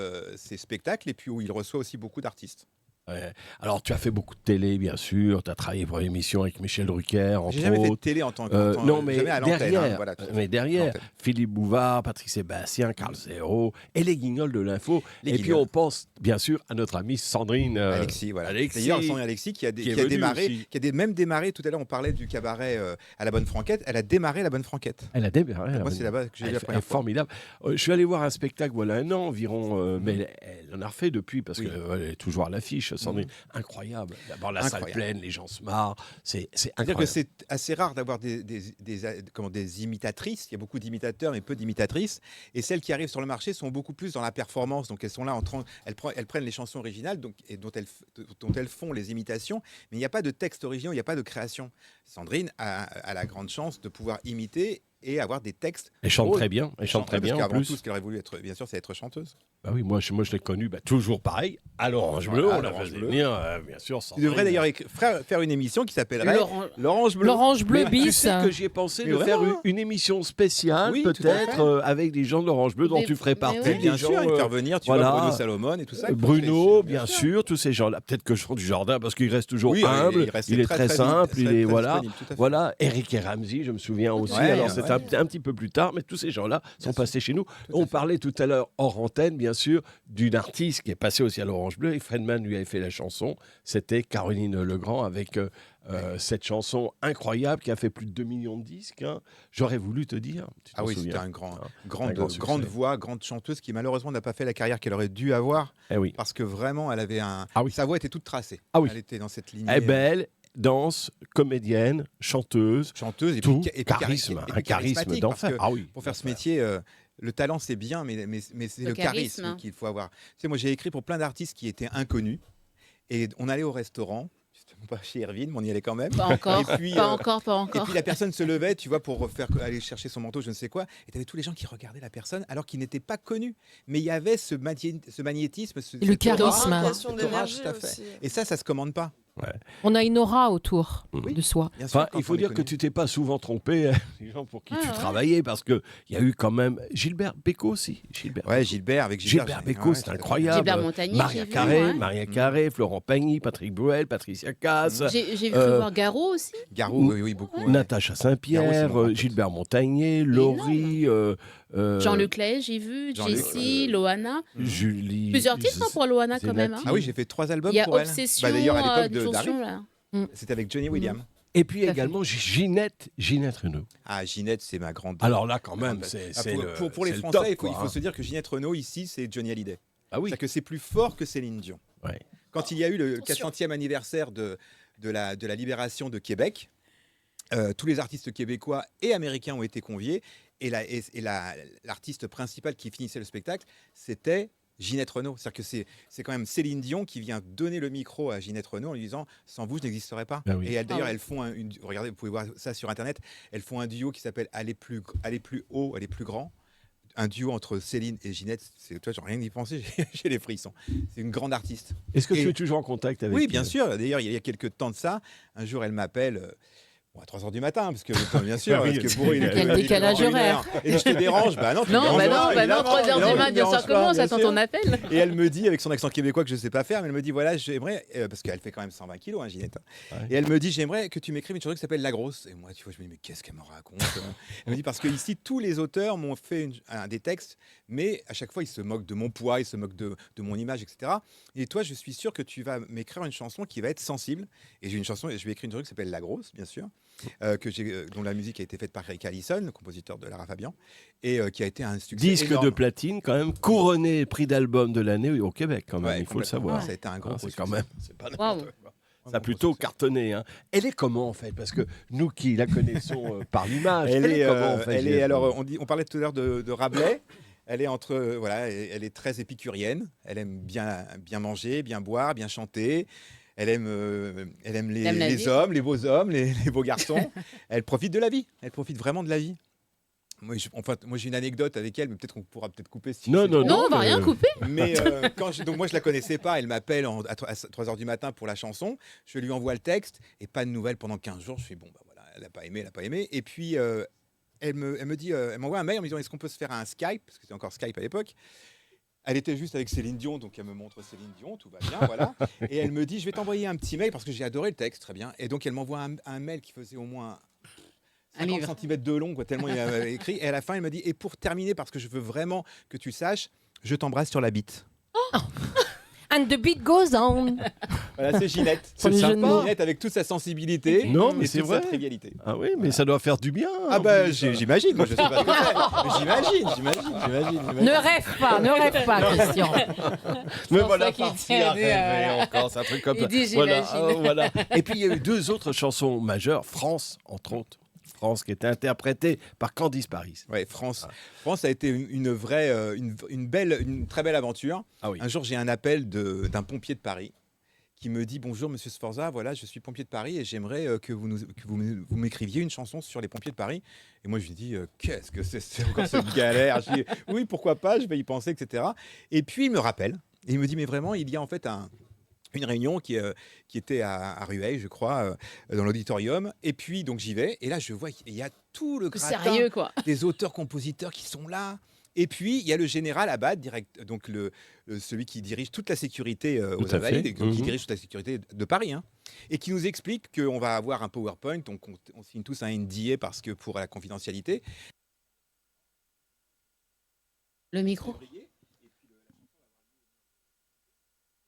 spectacles et puis où il reçoit aussi beaucoup d'artistes. Ouais. Alors, tu as fait beaucoup de télé, bien sûr. Tu as travaillé pour l'émission avec Michel Drucker, entre J'ai jamais fait de autres. télé en tant que. Non, mais jamais à l'antenne, derrière, hein, voilà, tout à fait. L'antenne. Philippe Bouvard, Patrick Sébastien, Carl Zéro et les guignols de l'info. Les Et puis, guignols. on pense, bien sûr, à notre amie Sandrine. Alexis, voilà. Alexis, D'ailleurs, Sandrine Alexis qui a qui est démarré, venue aussi. même démarré. Tout à l'heure, on parlait du cabaret à la Bonne Franquette. Elle a démarré la Bonne Franquette. Elle a démarré. Moi, c'est là-bas que j'ai vu la Elle est première fois. formidable. Je suis allé voir un spectacle, voilà, un an environ, mais elle en a refait depuis parce Oui. qu'elle est toujours à l'affiche, Sandrine. Incroyable. D'abord, la salle Incroyable. pleine, les gens se marrent. C'est C'est-à-dire incroyable. que c'est assez rare d'avoir des imitatrices. Il y a beaucoup d'imitateurs mais peu d'imitatrices. Et celles qui arrivent sur le marché sont beaucoup plus dans la performance. Donc elles sont là elles prennent les chansons originales et dont elles font les imitations. Mais il n'y a pas de texte original, il n'y a pas de création. Sandrine a la grande chance de pouvoir imiter et avoir des textes. Elle chante drôles. très bien. Elle chante très bien Parce en qu'avant plus. tout, ce qu'elle aurait voulu être, bien sûr, c'est être chanteuse. Bah oui, moi je l'ai connue toujours pareil, à l'Orange Bleu. Voilà, on la l'Orange faisait Bleu. venir, bien sûr. Tu Sandrine. devrais d'ailleurs faire une émission qui s'appellerait L'Orange Bleu. L'Orange Bleu Mais tu bis. sais que j'y ai pensé Mais de faire vraiment. une émission spéciale, Oui, tout à peut-être, fait. avec des gens de l'Orange Bleu dont Mais- tu ferais mais partie. ouais. des Bien gens, sûr, et faire venir, tu voilà. vois, Bruno Salomon et tout ça. Bruno, bien sûr, tous ces gens-là. Peut-être que Jean du Jardin, parce qu'il reste toujours Oui, humble, il reste il est très, très très simple, vite, il est très voilà. disponible, tout à fait. Voilà, Eric et Ramsey, je me souviens aussi. Ouais, Alors ouais. c'était un petit peu plus tard, mais tous ces gens-là sont passés chez nous. à On fait. parlait tout à l'heure hors antenne, bien sûr, d'une artiste qui est passée aussi à l'Orange Bleu. Et Fredman lui avait fait la chanson. C'était Caroline Legrand avec cette chanson incroyable qui a fait plus de 2 millions de disques. Hein. J'aurais voulu te dire. Tu t'en Ah oui, souviens c'était un grande grand succès. voix, grande chanteuse qui malheureusement n'a pas fait la carrière qu'elle aurait dû avoir Eh oui. parce que vraiment elle avait Ah oui. sa voix était toute tracée. Ah oui. Elle était dans cette lignée Elle est belle, danse, comédienne, chanteuse. chanteuse et Tout, puis, charisme, et un puis charisme charismatique, d'enfer. parce que Ah oui. pour faire ce métier, le talent c'est bien, mais c'est Le le charisme, charisme qu'il faut avoir. Tu sais, moi j'ai écrit pour plein d'artistes qui étaient inconnus et on allait au restaurant. Justement pas chez Irvine, mais on y allait quand même. Pas encore. Et puis, Pas encore. Et puis la personne se levait, tu vois, pour aller chercher son manteau, je ne sais quoi. Et tu avais tous les gens qui regardaient la personne alors qu'ils n'étaient pas connus. Mais il y avait ce magnétisme, Le cette charisme. aura, Invitation cette aura, d'énergie tout à fait. aussi. Et ça se commande pas. On a une aura autour Oui. de soi. Bien sûr, Enfin, quand il faut on est dire que connu. tu t'es pas souvent trompé, les gens pour qui Ouais, tu ouais. travaillais, parce qu'il y a eu quand même Gilbert Bécaud aussi. Gilbert, Ouais, Gilbert, avec Gilbert. Gilbert j'ai- Bécaud, ouais, c'est tout à fait. incroyable. Gilbert Montagnier, Maria j'ai vu, Carré, ouais. Maria Carré, Florent Pagny, Patrick Bruel, Patricia Cass, J'ai vu Euh, voir Garot aussi. Garou, oui, beaucoup. ouais. Natacha Garou, c'est Saint-Pierre, mon grand pote. Gilbert Montagnier, Laurie, Jean Leclerc, j'ai vu. Jean-Luc, Jessie, Loana. Julie. Plusieurs titres hein, pour Loana quand même. hein. Ah oui, j'ai fait 3 albums Il y a pour elle. Obsession, Bah, d'ailleurs, à l'époque de Distorsion, Darry, là. c'était avec Johnny Williams. Et puis Tout à fait. également Ginette Renaud. Ah, Ginette, c'est ma grande. Alors là, quand ma même, grande- c'est Ah, le pour les c'est le Français, top, il quoi, faut hein. se dire que Ginette Renaud, ici, c'est Johnny Hallyday. Ah oui. C'est-à-dire que c'est plus fort que Céline Dion. Ouais. Quand il y a eu le Attention. 400e anniversaire de la libération de Québec, tous les artistes québécois et américains ont été conviés. Et l'artiste principal qui finissait le spectacle, c'était Ginette Renaud. C'est-à-dire que c'est quand même Céline Dion qui vient donner le micro à Ginette Renaud en lui disant « Sans vous, je n'existerais pas Ah oui. Et d'ailleurs, Ah oui. elles font regardez, vous pouvez voir ça sur Internet, elles font un duo qui s'appelle « Aller plus haut, aller plus grand ». Un duo entre Céline et Ginette, toi, j'ai rien y pensé, j'ai les frissons. C'est une grande artiste. Est-ce que Et- tu es toujours en contact avec Oui, bien sûr. D'ailleurs, il y a quelques temps de ça, un jour, elle m'appelle à 3h du matin, parce que, bien sûr, Oui, parce que pour une, Quel décalage horaire. Et je te dérange, bah non, tu me Non, déranges bah pas, non, 3h évidemment, du mat, bien sûr dérange que non, pas, j'attends bien ton sûr. appel. Et elle me dit, avec son accent québécois que je ne sais pas faire, mais elle me dit, voilà, j'aimerais, parce qu'elle fait quand même 120 kilos, hein, Ginette. Ouais. Et elle me dit, j'aimerais que tu m'écrives une chanson qui s'appelle La Grosse. Et moi, tu vois, je me dis, mais qu'est-ce qu'elle me raconte Elle me dit, parce que ici, tous les auteurs m'ont fait des textes, mais à chaque fois, ils se moquent de mon poids, ils se moquent de mon image, etc. Et toi, je suis sûr que tu vas m'écrire une chanson qui va être sensible. Et j'ai une chanson, et je vais écrire une chanson qui s'appelle La Grosse, bien sûr, dont la musique a été faite par Eric Allison, le compositeur de Lara Fabian, et qui a été un succès Disque énorme. de platine, quand même, couronné prix d'album de l'année au Québec, quand même, Ouais, il faut le complètement. savoir. Ça a été un gros Ah, c'est succès. quand même, c'est pas Waouh. n'importe quoi. Ça a plutôt cartonné. Hein. Elle est comment en fait? Parce que nous qui la connaissons par l'image, Elle est, comment en fait elle est Ginette alors Renaud on parlait tout à l'heure de Rabelais. Elle est entre voilà, elle est très épicurienne. Elle aime bien manger, bien boire, bien chanter. Elle aime les, Elle aime la les vie. hommes, les beaux hommes, les beaux garçons. Elle profite de la vie. Elle profite vraiment de la vie. Moi, j'ai une anecdote avec elle, mais peut-être qu'on pourra couper. Si Non, c'est non, trop. Non, on va mais, rien couper. Mais donc moi je la connaissais pas, elle m'appelle à 3h du matin pour la chanson, je lui envoie le texte et pas de nouvelles pendant 15 jours, je fais bon bah voilà, elle a pas aimé et puis elle me dit elle m'envoie un mail en me disant est-ce qu'on peut se faire un Skype parce que c'était encore Skype à l'époque Elle était juste avec Céline Dion, donc elle me montre Céline Dion, tout va bien, voilà. Et elle me dit, je vais t'envoyer un petit mail parce que j'ai adoré le texte, très bien. Et donc elle m'envoie un mail qui faisait au moins 50 cm de long, quoi, tellement il avait écrit. Et à la fin, elle me dit, et pour terminer, parce que je veux vraiment que tu saches, je t'embrasse sur la bite. Oh. And the beat goes on. Voilà, c'est Ginette. C'est sympa. Ginette avec toute sa sensibilité. Non, mais et c'est toute vrai. sa trivialité. Ah oui, mais ça doit faire du bien. Ah bah j'imagine, moi je sais pas ce que c'est. J'imagine. Ne rêve pas, Christian. Mais pour voilà, ça qu'il parti tient à à rêver encore, c'est un truc comme Il ça. dit, Voilà, j'imagine. voilà. Et puis il y a eu 2 autres chansons majeures, France, entre autres. France, qui était interprétée par Candice Paris. Ouais, France a été une vraie, une très belle aventure. Ah oui. Un jour, j'ai un appel d'un pompier de Paris qui me dit bonjour Monsieur Sforza, voilà, je suis pompier de Paris et j'aimerais que vous m'écriviez une chanson sur les pompiers de Paris. Et moi je lui dis qu'est-ce que c'est encore cette galère. Je dis oui, pourquoi pas, je vais y penser, etc. Et puis il me rappelle et il me dit mais vraiment il y a en fait une réunion qui était à Rueil, je crois, dans l'auditorium. Et puis, donc, j'y vais. Et là, je vois qu'il y a tout le gratin Sérieux, quoi. des auteurs-compositeurs qui sont là. Et puis, il y a le général Abad, donc celui qui dirige toute la sécurité aux Invalides, qui dirige toute la sécurité de Paris, hein, et qui nous explique qu'on va avoir un PowerPoint. Donc, on signe tous un NDA parce que pour la confidentialité. Le micro.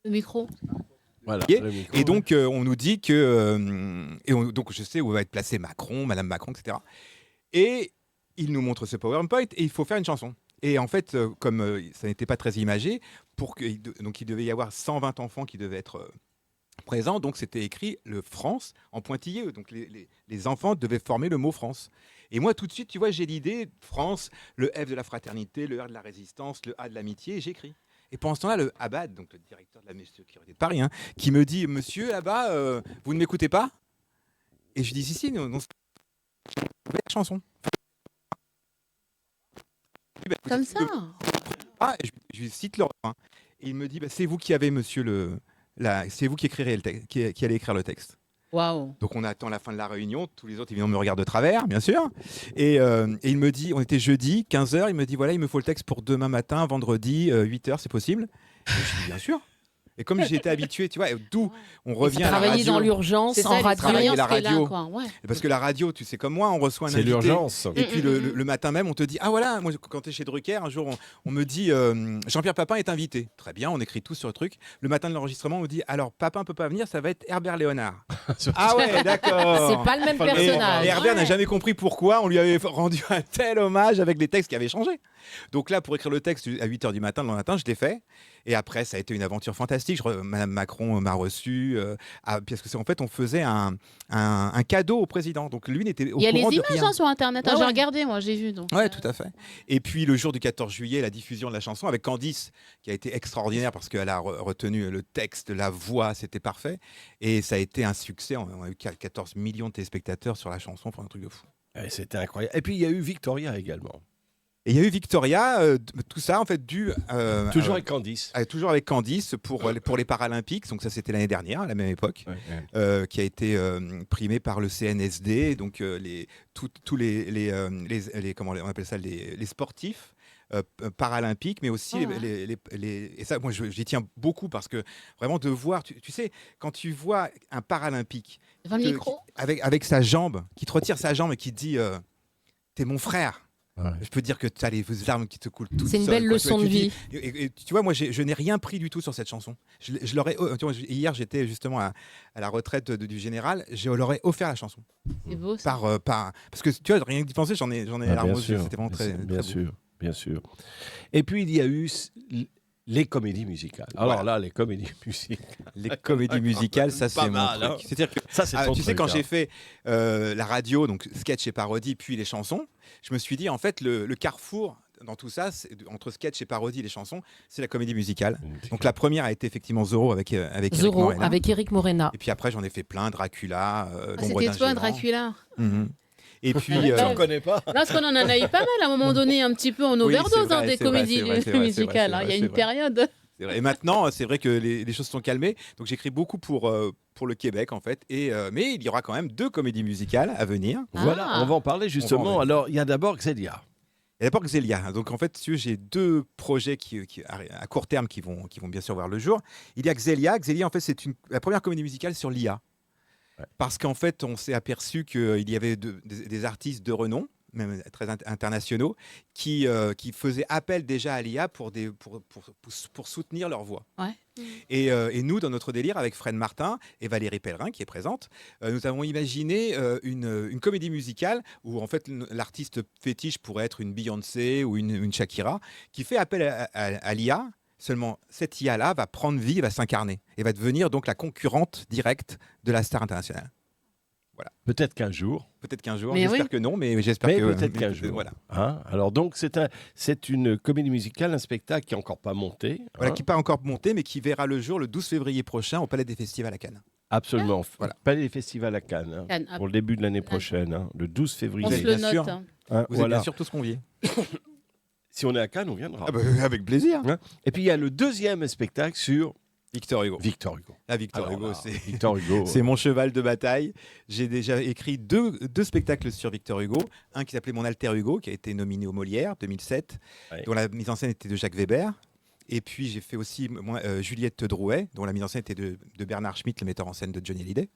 Le micro. Voilà, et donc, on nous dit que... donc, je sais où va être placé Macron, Madame Macron, etc. Et il nous montre ce PowerPoint et il faut faire une chanson. Et en fait, comme ça n'était pas très imagé, donc il devait y avoir 120 enfants qui devaient être présents. Donc, c'était écrit le France en pointillé. Donc, les enfants devaient former le mot France. Et moi, tout de suite, tu vois, j'ai l'idée France, le F de la fraternité, le R de la résistance, le A de l'amitié, et j'écris. Et pendant ce temps-là, le Abad, donc le directeur de la sécurité de Paris, hein, qui me dit « Monsieur, là-bas, vous ne m'écoutez pas ?» Et je dis « Si, non, la chanson. » Comme ça. Et je lui cite le refrain. Et il me dit « C'est vous qui avez, monsieur, c'est vous qui écrirez le texte, qui allez écrire le texte. » Waouh. Donc on attend la fin de la réunion, tous les autres évidemment me regardent de travers, bien sûr. Et il me dit, on était jeudi, 15h, il me dit voilà, il me faut le texte pour demain matin, vendredi, 8h, c'est possible? Et je dis bien sûr. Et comme j'étais habitué, tu vois, d'où on revient à la radio. Travailler dans l'urgence, en radio. Travailler la radio. Là, quoi. Ouais. Parce que la radio, tu sais comme moi, on reçoit un invité. C'est l'urgence. Et puis le matin même, on te dit ah voilà, moi quand tu es chez Drucker, un jour on me dit Jean-Pierre Papin est invité. Très bien, on écrit tout sur le truc. Le matin de l'enregistrement, on me dit alors Papin peut pas venir, ça va être Herbert Léonard. Ah ouais, d'accord. C'est pas le même personnage. Et Herbert n'a jamais compris pourquoi on lui avait rendu un tel hommage avec des textes qui avaient changé. Donc là, pour écrire le texte à 8h du matin, le matin, je l'ai fait. Et après, ça a été une aventure fantastique. Madame Macron m'a reçu. Parce que en fait, on faisait un cadeau au président. Donc lui n'était au courant de rien. Il y a les images sur Internet. Ouais, j'ai regardé, moi, j'ai vu. Oui, tout à fait. Et puis le jour du 14 juillet, la diffusion de la chanson avec Candice, qui a été extraordinaire parce qu'elle a retenu le texte, la voix, c'était parfait. Et ça a été un succès. On a eu 14 millions de téléspectateurs sur la chanson. Enfin, un truc de fou. C'était incroyable. Et puis il y a eu Victoria également. Et il y a eu Victoria, tout ça en fait dû... toujours avec Candice. Toujours avec Candice pour les Paralympiques, donc ça c'était l'année dernière, à la même époque, qui a été primée par le CNSD, donc tous les comment on appelle ça, les sportifs paralympiques, mais aussi et ça moi j'y tiens beaucoup parce que vraiment de voir, tu sais, quand tu vois un paralympique avec sa jambe, qui te retire sa jambe et qui te dit t'es mon frère. Ouais. Je peux dire que tu as les larmes qui te coulent toutes. C'est une belle leçon de vie. Et tu vois, moi, je n'ai rien pris du tout sur cette chanson. Je leur ai, tu vois, hier, j'étais justement à la retraite du général. Je leur ai offert la chanson. C'est beau, ça. Parce que tu vois, rien que d'y penser, j'en ai les larmes aux yeux. C'était vraiment très beau. Bien sûr. Et puis, il y a eu les comédies musicales. Alors là, les comédies musicales. Les comédies musicales, ça c'est mon truc. Hein. C'est-à-dire que ça, c'est tu sais, quand j'ai fait la radio, donc sketch et parodie, puis les chansons, je me suis dit en fait le carrefour dans tout ça, entre sketch et parodie, les chansons, c'est la comédie musicale. Donc la première a été effectivement Zorro avec Éric Morena. Et puis après j'en ai fait plein, Dracula, C'était toi, Dracula. Et puis, tu ne connais pas. Là, parce qu'on en a eu pas mal à un moment donné, un petit peu en overdose des comédies musicales. Il y a une période. Et maintenant, c'est vrai que les choses sont calmées. Donc, j'écris beaucoup pour le Québec, en fait. Mais il y aura quand même 2 comédies musicales à venir. Voilà, on va en parler justement. Alors, il y a d'abord Xélia. Il y a d'abord Xelia. Donc en fait, j'ai 2 projets à court terme qui vont bien sûr voir le jour. Il y a Xelia. Xelia, en fait, c'est la première comédie musicale sur l'IA. Ouais. Parce qu'en fait, on s'est aperçu qu'il y avait des artistes de renom, même très internationaux, qui faisaient appel déjà à l'IA pour soutenir leur voix. Ouais. Et nous, dans notre délire, avec Fred Martin et Valérie Pellerin, qui est présente, nous avons imaginé une comédie musicale où en fait l'artiste fétiche pourrait être une Beyoncé ou une Shakira, qui fait appel à l'IA. Seulement, cette IA-là va prendre vie, va s'incarner et va devenir donc la concurrente directe de la star internationale. Voilà. Peut-être qu'un jour. J'espère que non, mais j'espère que... peut-être qu'un jour. Voilà. Hein, alors donc, c'est une comédie musicale, un spectacle qui n'est encore pas monté. Voilà, qui n'est pas encore monté, mais qui verra le jour le 12 février prochain au Palais des Festivals à Cannes. Absolument. Voilà. Palais des Festivals à Cannes, pour le début de l'année prochaine, le 12 février. On se le note. Vous êtes bien sûr tous conviés. Si on est à Cannes, on viendra. Avec plaisir. Hein, et puis, il y a le deuxième spectacle sur... Victor Hugo. Ah, Victor Hugo, c'est c'est mon cheval de bataille. J'ai déjà écrit deux spectacles sur Victor Hugo. Un qui s'appelait Mon Alter Hugo, qui a été nominé au Molière 2007, dont la mise en scène était de Jacques Weber. Et puis j'ai fait aussi Juliette Drouet, dont la mise en scène était de Bernard Schmitt, le metteur en scène de Johnny Hallyday.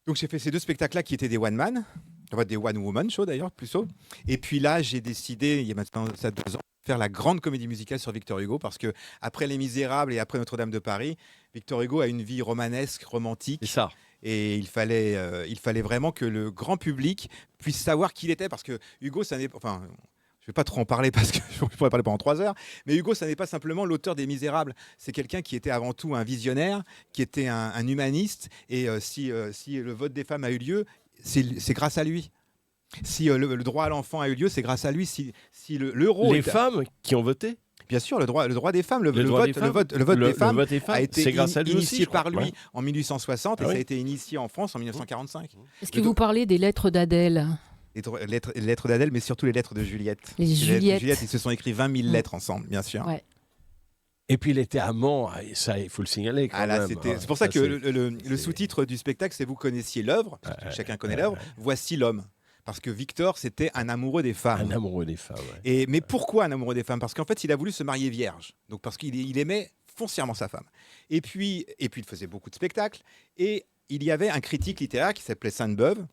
Donc j'ai fait ces 2 spectacles-là qui étaient des one-man, des one-woman show d'ailleurs, plutôt. Et puis là, j'ai décidé, il y a maintenant 2 ans, faire la grande comédie musicale sur Victor Hugo, parce que après Les Misérables et après Notre-Dame de Paris, Victor Hugo a une vie romanesque, romantique. C'est ça. Et il fallait vraiment que le grand public puisse savoir qui il était, parce que Hugo, ça n'est pas... Enfin, je ne vais pas trop en parler parce que je pourrais parler pendant 3 heures, mais Hugo, ça n'est pas simplement l'auteur des Misérables. C'est quelqu'un qui était avant tout un visionnaire, qui était un humaniste, et si le vote des femmes a eu lieu, c'est grâce à lui. Si le droit à l'enfant a eu lieu, c'est grâce à lui. Si l'euro... Les femmes qui ont voté ? Bien sûr, le droit des femmes, le vote des femmes a été initié par lui en 1860 et ça a été initié en France en 1945. Est-ce que vous parlez des lettres d'Adèle ? Les lettres d'Adèle, mais surtout les lettres de Juliette. Les Juliette, ils se sont écrits 20 000 lettres ensemble, bien sûr. Ouais. Et puis il était amant, ça il faut le signaler quand même. C'est pour ça que le sous-titre du spectacle, c'est « Vous connaissiez l'œuvre », parce que chacun connaît l'œuvre, « Voici l'homme ». Parce que Victor, c'était un amoureux des femmes. Un amoureux des femmes, ouais. Mais pourquoi un amoureux des femmes ? Parce qu'en fait, il a voulu se marier vierge. Donc parce qu'il aimait foncièrement sa femme. Et puis il faisait beaucoup de spectacles. Et il y avait un critique littéraire qui s'appelait Sainte-Beuve.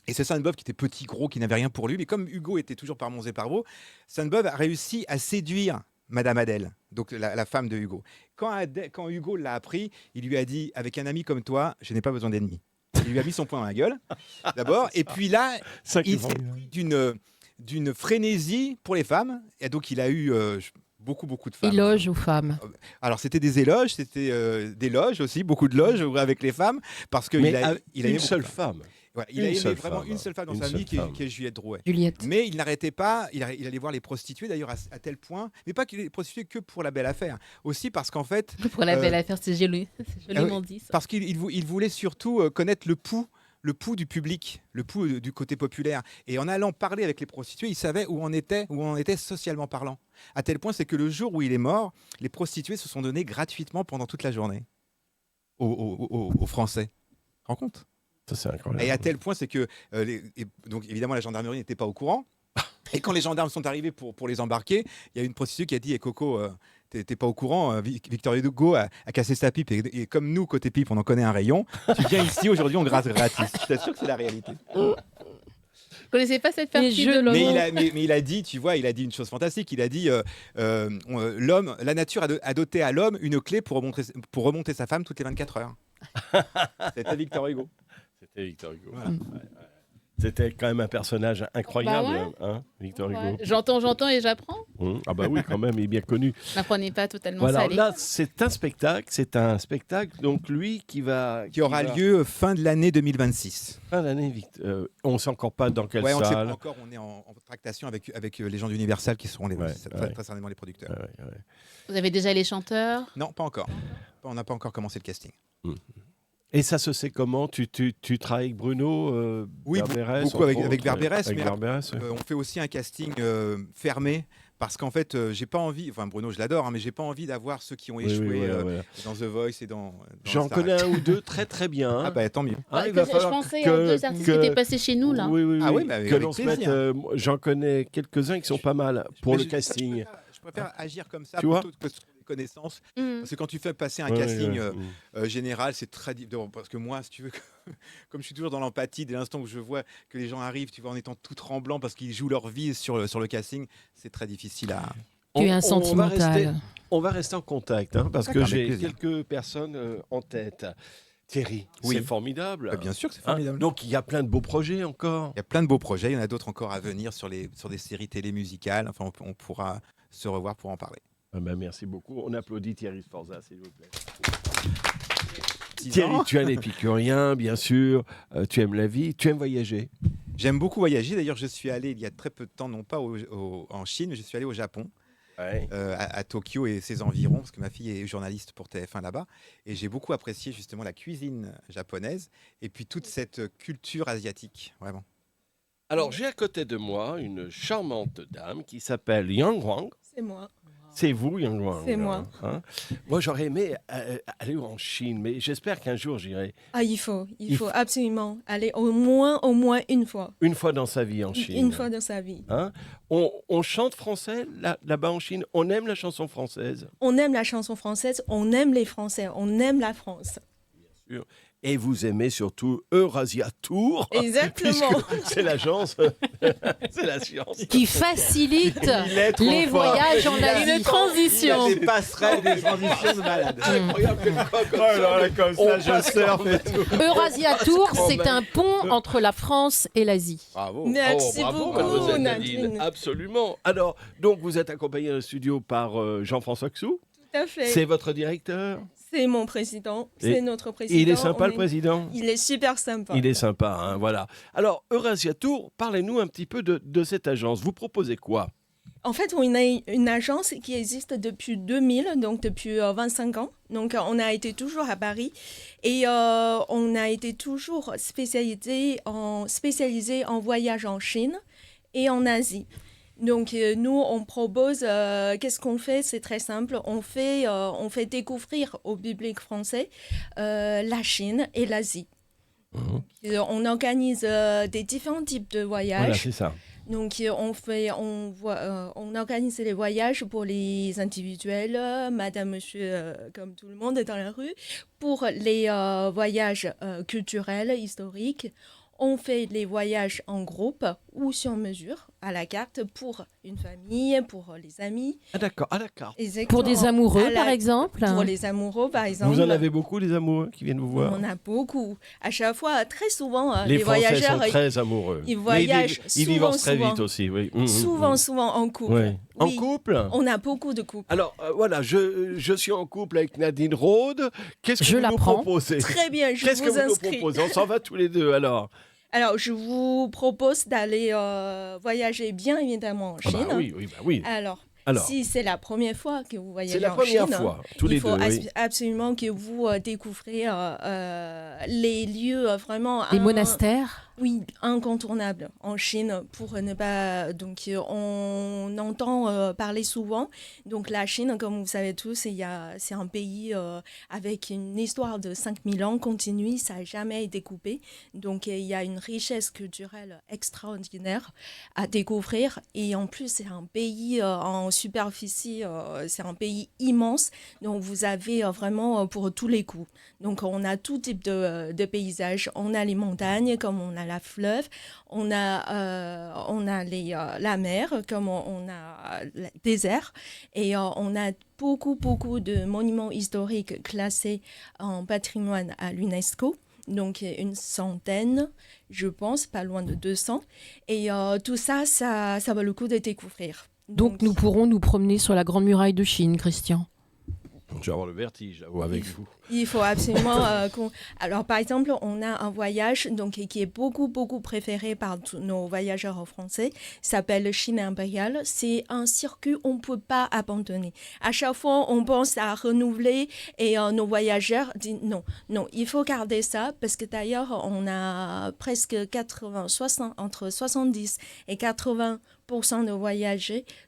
Et c'est Sainte-Beuve qui était petit, gros, qui n'avait rien pour lui. Mais comme Hugo était toujours par Mons et par Vaux, Sainte-Beuve a réussi à séduire Madame Adèle, donc la femme de Hugo. Quand Hugo l'a appris, il lui a dit « Avec un ami comme toi, je n'ai pas besoin d'ennemis ». Il lui a mis son poing dans la gueule, d'abord. Et puis là, il s'est pris d'une frénésie pour les femmes. Et donc, il a eu beaucoup de femmes. Éloges aux femmes. Alors, c'était des éloges, c'était des loges aussi, beaucoup de loges avec les femmes. Parce qu'il a une seule femme. Ouais, il a aimé vraiment une seule femme dans sa vie, qui est Juliette Drouet. Mais il n'arrêtait pas, il allait voir les prostituées, d'ailleurs, à tel point, mais pas que les prostituées que pour la belle affaire, aussi parce qu'en fait... Pour la belle affaire, c'est joliment dit. Ça. Parce qu'il voulait surtout connaître le pouls du public, le pouls du côté populaire. Et en allant parler avec les prostituées, il savait où on était socialement parlant. À tel point, c'est que le jour où il est mort, les prostituées se sont données gratuitement pendant toute la journée aux Français. Rends compte ? Ça, c'est incroyable. Et à tel point, c'est que donc évidemment la gendarmerie n'était pas au courant. Et quand les gendarmes sont arrivés pour les embarquer, il y a une prostituée qui a dit Coco, t'es pas au courant, Victor Hugo a cassé sa pipe et comme nous côté pipe on en connaît un rayon. Tu viens ici aujourd'hui, on gratte gratis. Je t'assure que c'est la réalité. Vous connaissez pas cette partie de l'homme. Mais il a dit, tu vois, il a dit une chose fantastique. Il a dit la nature a doté à l'homme une clé pour remonter sa femme toutes les 24 heures. C'était Victor Hugo. C'était Victor Hugo. Voilà. C'était quand même un personnage incroyable, Victor Hugo. J'entends et j'apprends. Ah bah oui, quand même, il est bien connu. N'apprenez pas totalement voilà, salé. Là, c'est un spectacle, donc lui qui aura lieu fin de l'année 2026. Fin d'année, on ne sait encore pas dans quelle salle. On sait pas encore, on est en tractation avec les gens d'Universal qui seront très certainement les producteurs. Vous avez déjà les chanteurs ? Non, pas encore. On n'a pas encore commencé le casting. Et ça se sait comment ? Tu travailles avec Bruno Oui, Berbérès, beaucoup avec Berbérès. Berbérès, on fait aussi un casting fermé Parce qu'en fait, j'ai pas envie, enfin Bruno, je l'adore, hein, mais j'ai pas envie d'avoir ceux qui ont échoué dans The Voice et dans J'en connais un ou deux très très bien. Ah bah tant mieux. Il va falloir je pensais à deux artistes qui étaient passés chez nous là. Oui, Ah oui, bah, que avec l'on se plaisir. mette. J'en connais quelques-uns qui sont pas mal pour Mais le casting. Je préfère agir comme ça Tu vois plutôt que sur des connaissances. Mm. Parce que quand tu fais passer un casting général, c'est très difficile. Parce que moi, si tu veux, comme je suis toujours dans l'empathie, dès l'instant où je vois que les gens arrivent, tu vois, en étant tout tremblant parce qu'ils jouent leur vie sur le casting, c'est très difficile à. Tu es un sentimental. On va rester en contact parce que D'accord, j'ai avec plaisir. quelques personnes en tête. Thierry, c'est formidable. Bien sûr que c'est formidable. Donc il y a plein de beaux projets encore. Il y a plein de beaux projets, il y en a d'autres encore à venir sur des séries télé musicales. Enfin, on pourra se revoir pour en parler. Merci beaucoup. On applaudit Thierry Sforza, s'il vous plaît. Thierry, tu es un épicurien, bien sûr. Tu aimes la vie, tu aimes voyager. J'aime beaucoup voyager. D'ailleurs, je suis allé il y a très peu de temps, non pas en Chine, mais je suis allé au Japon. À Tokyo et ses environs, parce que ma fille est journaliste pour TF1 là-bas, et j'ai beaucoup apprécié justement la cuisine japonaise et puis toute cette culture asiatique, vraiment. Alors, j'ai à côté de moi une charmante dame qui s'appelle Yang Wang. C'est moi. C'est vous, Yang Wang. C'est moi. Moi, j'aurais aimé aller en Chine, mais j'espère qu'un jour j'irai. Ah, il faut absolument aller au moins une fois. Une fois dans sa vie en Chine. Une fois dans sa vie. On chante français là-bas en Chine. On aime la chanson française. On aime la chanson française, on aime les Français, on aime la France. Bien sûr. Et vous aimez surtout Eurasia Tour. Exactement. C'est l'agence, c'est la science. Qui facilite les voyages en Asie. Une transition. Il y a des passerelles, des transitions de malade. Incroyable comme ça, je surfe et tout. Eurasia Tour, c'est un pont entre la France et l'Asie. Bravo. Merci bravo, beaucoup, mademoiselle Nadine. Absolument. Alors, donc vous êtes accompagné dans le studio par Jean-François Xou. Tout à fait. C'est votre directeur. C'est mon président, c'est notre président. Il est sympa, le président. Il est super sympa. Il est sympa, voilà. Alors, Eurasia Tour, parlez-nous un petit peu de cette agence. Vous proposez quoi? En fait, on a une agence qui existe depuis 2000, donc depuis 25 ans. Donc, on a été toujours à Paris et on a été toujours spécialisé en voyage en Chine et en Asie. Donc, nous, on propose, qu'est-ce qu'on fait? C'est très simple. On fait découvrir au public français la Chine et l'Asie. On organise des différents types de voyages. Voilà, c'est ça. Donc, on organise les voyages pour les individuels, madame, monsieur, comme tout le monde dans la rue. Pour les voyages culturels, historiques, on fait les voyages en groupe ou sur mesure, à la carte, pour une famille, pour les amis. Ah d'accord, à la carte. Exactement. Pour des amoureux, par exemple. Pour les amoureux, par exemple. Vous en avez beaucoup, les amoureux qui viennent vous voir? On en a beaucoup. À chaque fois, très souvent, les Français voyageurs... sont très amoureux. Ils voyagent ils divorcent très vite aussi, oui. Souvent en couple. Oui. En Oui. couple? On a beaucoup de couples. Alors, voilà, je suis en couple avec Nadine Rode. Qu'est-ce que Je vous nous l'apprends. proposez? Très bien, je Qu'est-ce que vous vous nous inscris. proposez? On s'en va tous les deux, alors. Alors, je vous propose d'aller voyager bien évidemment en Ah Chine. bah oui. Alors, Alors. si c'est la première fois que vous voyagez C'est la en première Chine, fois, tous les il faut deux, oui. absolument que vous découvrez les lieux vraiment... Les monastères. Oui, incontournables en Chine pour ne pas... Donc, on entend parler souvent. Donc, la Chine, comme vous savez tous, c'est un pays avec une histoire de 5000 ans continue. Ça n'a jamais été coupé. Donc, il y a une richesse culturelle extraordinaire à découvrir. Et en plus, c'est un pays en superficie, c'est un pays immense. Donc, vous avez vraiment pour tous les coups. Donc, on a tout type de paysages. On a les montagnes, comme on a la fleuve, on a la mer, comme on a le désert, et on a beaucoup de monuments historiques classés en patrimoine à l'UNESCO. Donc une centaine, je pense, pas loin de 200. Et tout ça vaut le coup de découvrir. Donc nous pourrons nous promener sur la Grande Muraille de Chine, Christian. Je vais avoir le vertige avec vous. Il faut absolument Alors, par exemple, on a un voyage qui est beaucoup préféré par tous nos voyageurs français. S'appelle Chine impériale. C'est un circuit qu'on ne peut pas abandonner. À chaque fois, on pense à renouveler et nos voyageurs disent non, il faut garder ça parce que d'ailleurs, on a presque entre 70 et 80% 50%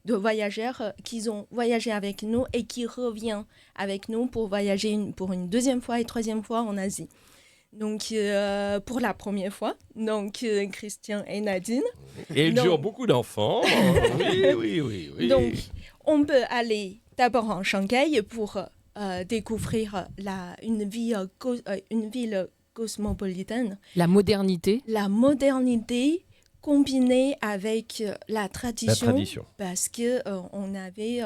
de voyageurs qui ont voyagé avec nous et qui reviennent avec nous pour voyager pour une deuxième fois et troisième fois en Asie. Donc, pour la première fois, donc Christian et Nadine. Et ils ont beaucoup d'enfants. Oui. Donc, on peut aller d'abord en Shanghai pour découvrir une ville cosmopolitaine. La modernité. La modernité combinée avec la tradition. Parce que on avait,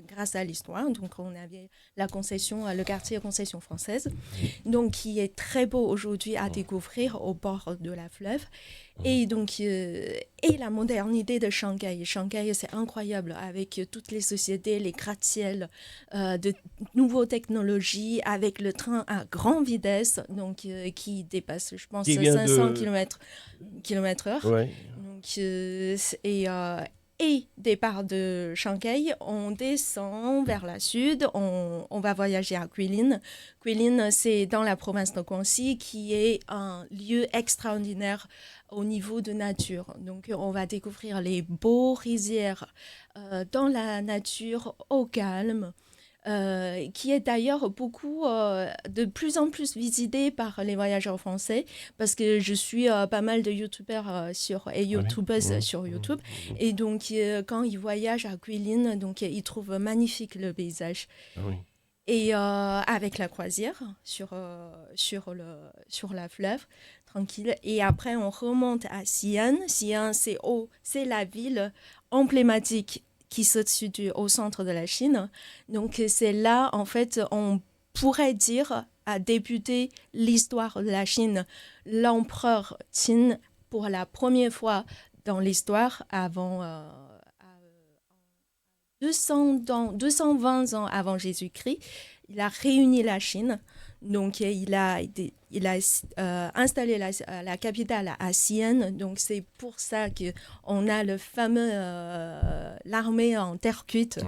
grâce à l'histoire, donc on avait la concession, le quartier concession française, donc qui est très beau aujourd'hui à découvrir au bord de la fleuve. Et donc, et la modernité de Shanghai. Shanghai, c'est incroyable avec toutes les sociétés, les gratte-ciels, de nouvelles technologies, avec le train à grande vitesse, donc qui dépasse, je pense, 500 km/h. Ouais. Donc, et départ de Shanghai, on descend vers la sud, on va voyager à Guilin. Guilin, c'est dans la province de Guangxi, qui est un lieu extraordinaire au niveau de nature. Donc, on va découvrir les beaux rizières dans la nature au calme, qui est d'ailleurs de plus en plus visité par les voyageurs français, parce que je suis pas mal de youtubeurs sur YouTube, et donc quand ils voyagent à Guilin, donc ils trouvent magnifique le paysage. Et avec la croisière sur la fleuve, tranquille. Et après, on remonte à Xi'an. Xi'an, c'est la ville emblématique qui se situe au centre de la Chine. Donc, c'est là, en fait, on pourrait dire, a débuté l'histoire de la Chine. L'empereur Qin, pour la première fois dans l'histoire, avant 220 ans avant Jésus-Christ, il a réuni la Chine. Donc, il a installé la capitale à Xi'an. Donc, c'est pour ça qu'on a le fameux l'armée en terre cuite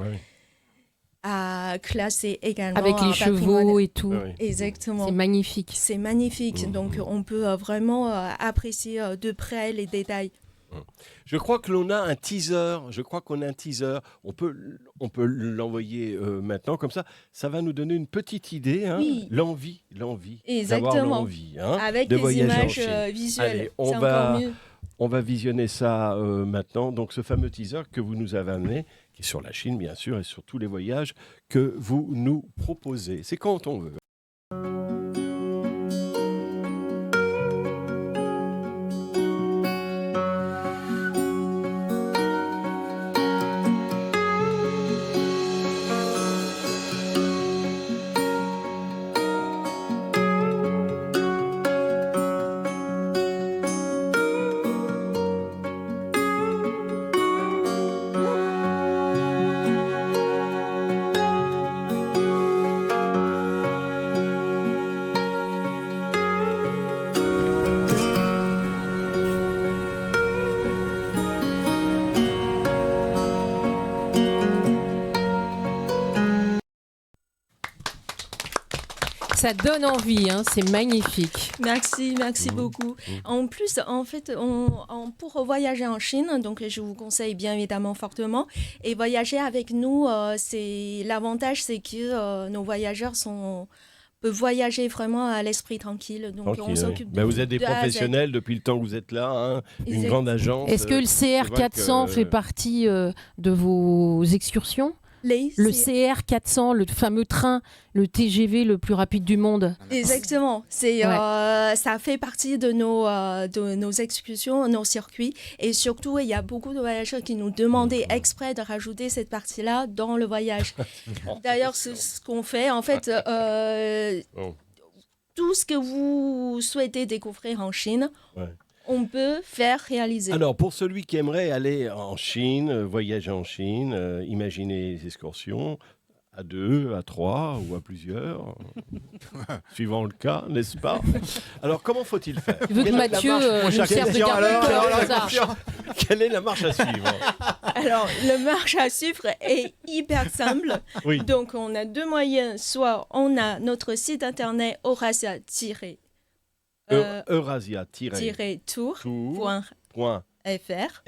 à classer également. Avec les chevaux et tout. Exactement. C'est magnifique. C'est magnifique. Donc, on peut vraiment apprécier de près les détails. Je crois que l'on a un teaser. On peut l'envoyer maintenant, comme ça. Ça va nous donner une petite idée. Hein. Oui. L'envie. Exactement. D'avoir l'envie. Hein, avec de des voyager images en Chine. visuelles. Allez, c'est encore mieux. On va visionner ça maintenant. Donc, ce fameux teaser que vous nous avez amené, qui est sur la Chine, bien sûr, et sur tous les voyages que vous nous proposez. C'est quand on veut. Ça donne envie, hein, c'est magnifique. Merci beaucoup. En plus, en fait, pour voyager en Chine, donc je vous conseille bien évidemment fortement. Et voyager avec nous, l'avantage, c'est que nos voyageurs peuvent voyager vraiment à l'esprit tranquille. Donc on s'occupe de vous êtes des professionnels depuis le temps que vous êtes là, hein, une grande agence. Est-ce que le CR400 fait partie de vos excursions ? Le CR400, le fameux train, le TGV le plus rapide du monde. Exactement. Ça fait partie de nos excursions, nos circuits. Et surtout, il y a beaucoup de voyageurs qui nous demandaient exprès de rajouter cette partie-là dans le voyage. D'ailleurs, c'est ce qu'on fait. En fait, tout ce que vous souhaitez découvrir en Chine, on peut faire réaliser. Alors, pour celui qui aimerait aller en Chine, voyager en Chine, imaginer des excursions à 2, à 3 ou à plusieurs, suivant le cas, n'est-ce pas? Alors, comment faut-il faire? Je veux que Mathieu nous serve de garde. Quelle est la marche à suivre? Alors, la marche à suivre est hyper simple. Oui. Donc, on a deux moyens. Soit on a notre site internet Eurasia-Tour.fr FR.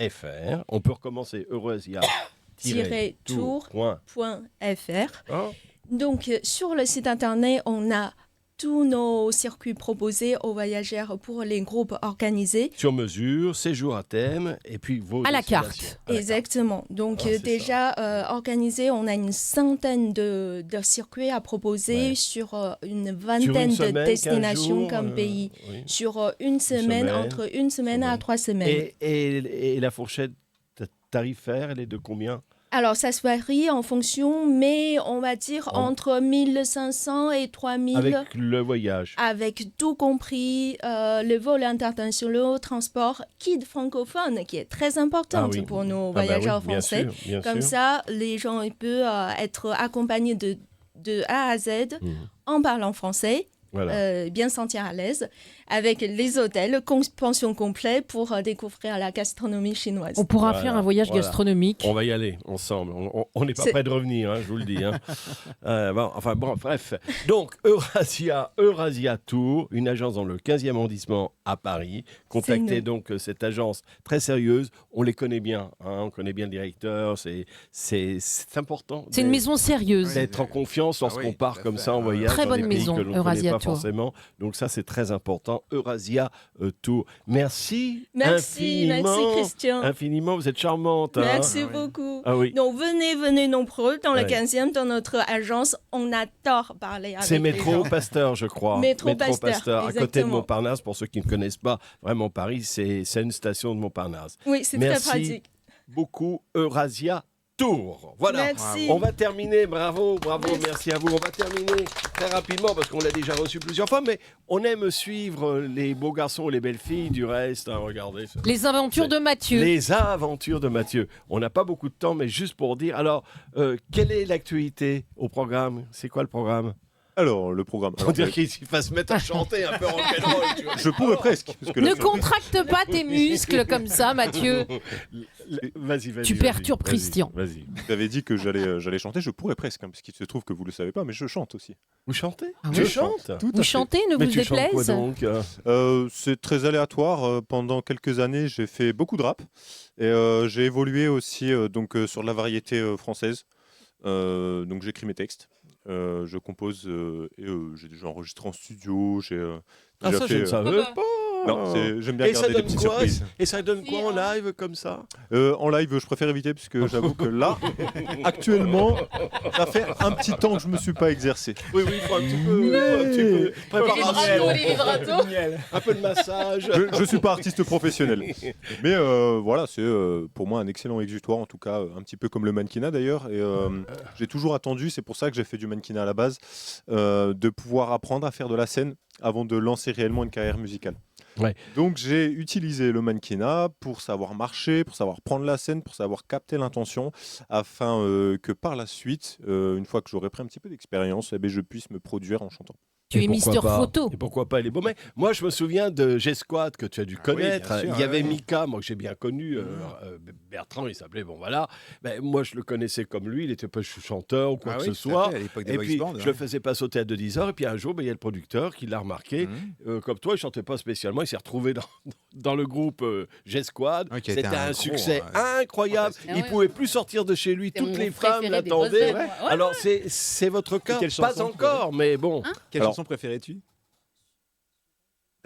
On peut recommencer Eurazia-tour.fr. Oh. Donc, sur le site internet, on a tous nos circuits proposés aux voyageurs pour les groupes organisés. Sur mesure, séjour à thème, et puis vos À la destinations. carte. À la Exactement. Donc, c'est déjà organisé, on a une centaine de circuits à proposer Ouais. sur une Sur vingtaine une semaine, de 15 destinations jours, comme pays. oui. Sur une semaine, entre une semaine à 3 semaines. Et la fourchette tarifaire, elle est de combien? Alors, ça se varie en fonction, mais on va dire entre 1500 et 3000. Avec le voyage. Avec tout compris, le vol international, transport, guide francophone, qui est très importante pour nos voyageurs bien français. sûr, bien Comme sûr. ça, les gens ils peuvent être accompagnés de A à Z en parlant français. Voilà. Bien sentir à l'aise, avec les hôtels, pension complète pour découvrir la gastronomie chinoise. On pourra faire un voyage gastronomique. On va y aller ensemble. On n'est pas près de revenir, je vous le dis. Bref. Donc, Eurasia Tour, une agence dans le 15e arrondissement à Paris. Contactez donc cette agence très sérieuse. On les connaît bien. On connaît bien le directeur. C'est important. C'est une maison sérieuse. D'être en confiance lorsqu'on part comme ça en voyage. Très dans bonne des pays maison, que l'on ne Eurasia connaît pas Tour. forcément. Donc ça, c'est très important. Eurasia Tour. Merci. Merci Christian. Infiniment, vous êtes charmante. Merci beaucoup. Ah oui. Donc venez nombreux dans le 15e, dans notre agence. On adore parler avec C'est les Métro gens. Pasteur, je crois. Métro Pasteur, à côté de exactement. Montparnasse. Pour ceux qui ne connaissent pas vraiment Paris, c'est une station de Montparnasse. Oui, c'est très pratique. Beaucoup, Eurasia Tour. Voilà. Merci. On va terminer. Bravo, merci à vous. On va terminer très rapidement parce qu'on l'a déjà reçu plusieurs fois, mais on aime suivre les beaux garçons, les belles filles du reste. Regardez. Les aventures de Mathieu. Les aventures de Mathieu. On n'a pas beaucoup de temps, mais juste pour dire. Alors, quelle est l'actualité au programme? C'est quoi le programme? Alors, le programme. On dirait qu'il va se mettre à chanter un peu rock'n'roll. Tu vois. Je pourrais presque. Parce que Ne contracte pas tes muscles comme ça, Mathieu. Vas-y. Tu perturbes Christian. Vas-y. Vous avez dit que j'allais chanter. Je pourrais presque, puisqu'il se trouve que vous ne le savez pas, mais je chante aussi. Vous chantez? Ah Tu oui. chantes? Vous chantez, ne Mais vous tu chantes quoi déplaise. donc C'est très aléatoire. Pendant quelques années, j'ai fait beaucoup de rap. Et j'ai évolué aussi sur la variété française. Donc j'écris mes textes. Je compose et j'ai déjà enregistré en studio. J'ai déjà ça, fait, je ne savais pas. Non, j'aime bien Et ça garder des donne petites quoi? surprises. Et ça donne quoi en live comme ça? En live, je préfère éviter puisque j'avoue que là, actuellement, ça fait un petit temps que je me suis pas exercé. Oui, il faut un petit peu. Préparation. Vibrato. Un peu de massage. Je suis pas artiste professionnel, mais voilà, c'est pour moi un excellent exutoire, en tout cas un petit peu comme le mannequinat d'ailleurs. Et j'ai toujours attendu, c'est pour ça que j'ai fait du mannequinat à la base, de pouvoir apprendre à faire de la scène avant de lancer réellement une carrière musicale. Ouais. Donc j'ai utilisé le mannequinat pour savoir marcher, pour savoir prendre la scène, pour savoir capter l'intention, afin que par la suite, une fois que j'aurai pris un petit peu d'expérience, je puisse me produire en chantant. Tu es Mister Photo. Et pourquoi pas, il est beau. Mais moi, je me souviens de G-Squad que tu as dû connaître. bien sûr, Il y avait ouais. Mika, moi que j'ai bien connu. Bertrand, il s'appelait. Bon, voilà. Ben, moi, je le connaissais comme lui. Il n'était pas chanteur ou quoi que ce soit. À l'époque des Et boys puis, bands, je le faisais passer au théâtre de 10 heures. Et puis, un jour, il y a le producteur qui l'a remarqué. Comme toi, il ne chantait pas spécialement. Il s'est retrouvé dans le groupe G-Squad. Ouais, qui a C'était été un un succès gros, incroyable. Ah Il ne ouais. pouvait plus sortir de chez lui. C'est Toutes mon les femmes préféré des l'attendaient. grosses têtes, moi. Alors, c'est votre cas. quelle Pas chanson encore, mais bon. Quelle Alors- chanson préférais-tu?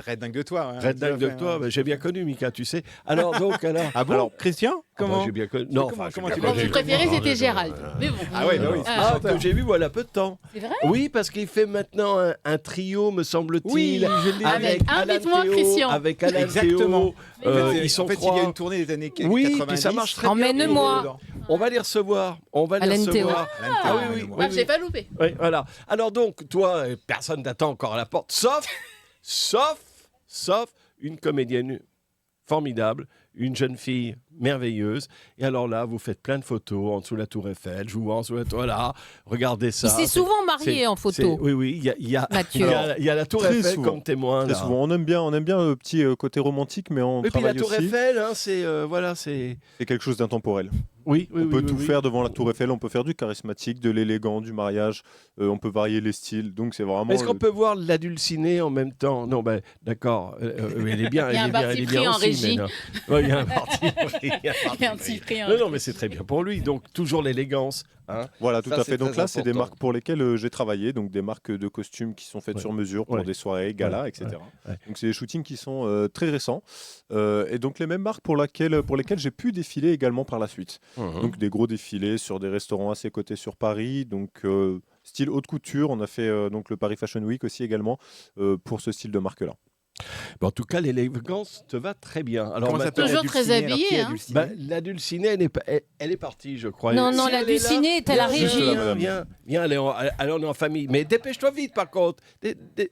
Red dingue de toi. Red dingue de toi, ben, j'ai bien connu Mika, tu sais. Alors donc, Ah bon? alors, Christian? Comment? j'ai bien connu. Non, comment- enfin, j'ai comment bien tu connu. l'as Mon préféré, c'était Gérald. Mais bon. Ah ouais, bah oui. Ah, que j'ai vu voilà peu de temps. C'est vrai? Oui, parce qu'il fait maintenant un trio, me semble-t-il. Oui, je l'ai avec vu. Alain Invite-moi, Théo, Christian. Avec Alain Exactement. Théo. En Ils sont fait, trois. il y a une tournée des années 90. Oui, puis ça marche très bien. Emmène-moi. On va les recevoir. On va les Alain Théo. recevoir. Ah oui, oui. Ah, j'ai pas loupé. Oui, voilà. Alors donc, toi, personne t'attend encore à la porte, sauf une comédienne formidable, une jeune fille merveilleuse. Et alors là, vous faites plein de photos en dessous de la Tour Eiffel, jouant en dessous de la Tour. Voilà, regardez ça. Il s'est souvent marié en photo. Oui, il y a Mathieu. il y a la Tour Très Eiffel souvent. comme témoin. Très là. souvent, on aime bien le petit côté romantique, mais on Et puis la travaille Tour aussi. Eiffel, hein, c'est voilà, c'est C'est quelque chose d'intemporel. Oui, On peut tout faire devant la Tour Eiffel, on peut faire du charismatique, de l'élégant, du mariage, on peut varier les styles. Donc c'est vraiment. Est-ce qu'on peut voir la Dulcinée en même temps? Non, ben d'accord. Elle est bien. Il y a un parti pris en régie. Il y a un parti pris. Il y a un petit prix. Non, mais c'est très bien pour lui. Donc toujours l'élégance. Hein. Voilà, tout Ça, à c'est fait. Donc très là, c'est des important. marques pour lesquelles j'ai travaillé, donc des marques de costumes qui sont faites sur mesure pour des soirées, galas, etc. Ouais. Donc c'est des shootings qui sont très récents. Et donc les mêmes marques pour lesquelles j'ai pu défiler également par la suite. Donc des gros défilés sur des restaurants assez cotés sur Paris. Donc style haute couture, on a fait donc le Paris Fashion Week aussi également pour ce style de marque-là. En tout cas, l'élégance te va très bien. Alors, Comment s'appelle la toujours très Dulcinée, alors, habillée, qui est la hein. Dulcinée la Dulcinée, elle est partie, je crois. Non, Si la elle est là, Dulcinée est à la viens, régie. Viens, allez, on est en famille. Mais dépêche-toi vite, par contre.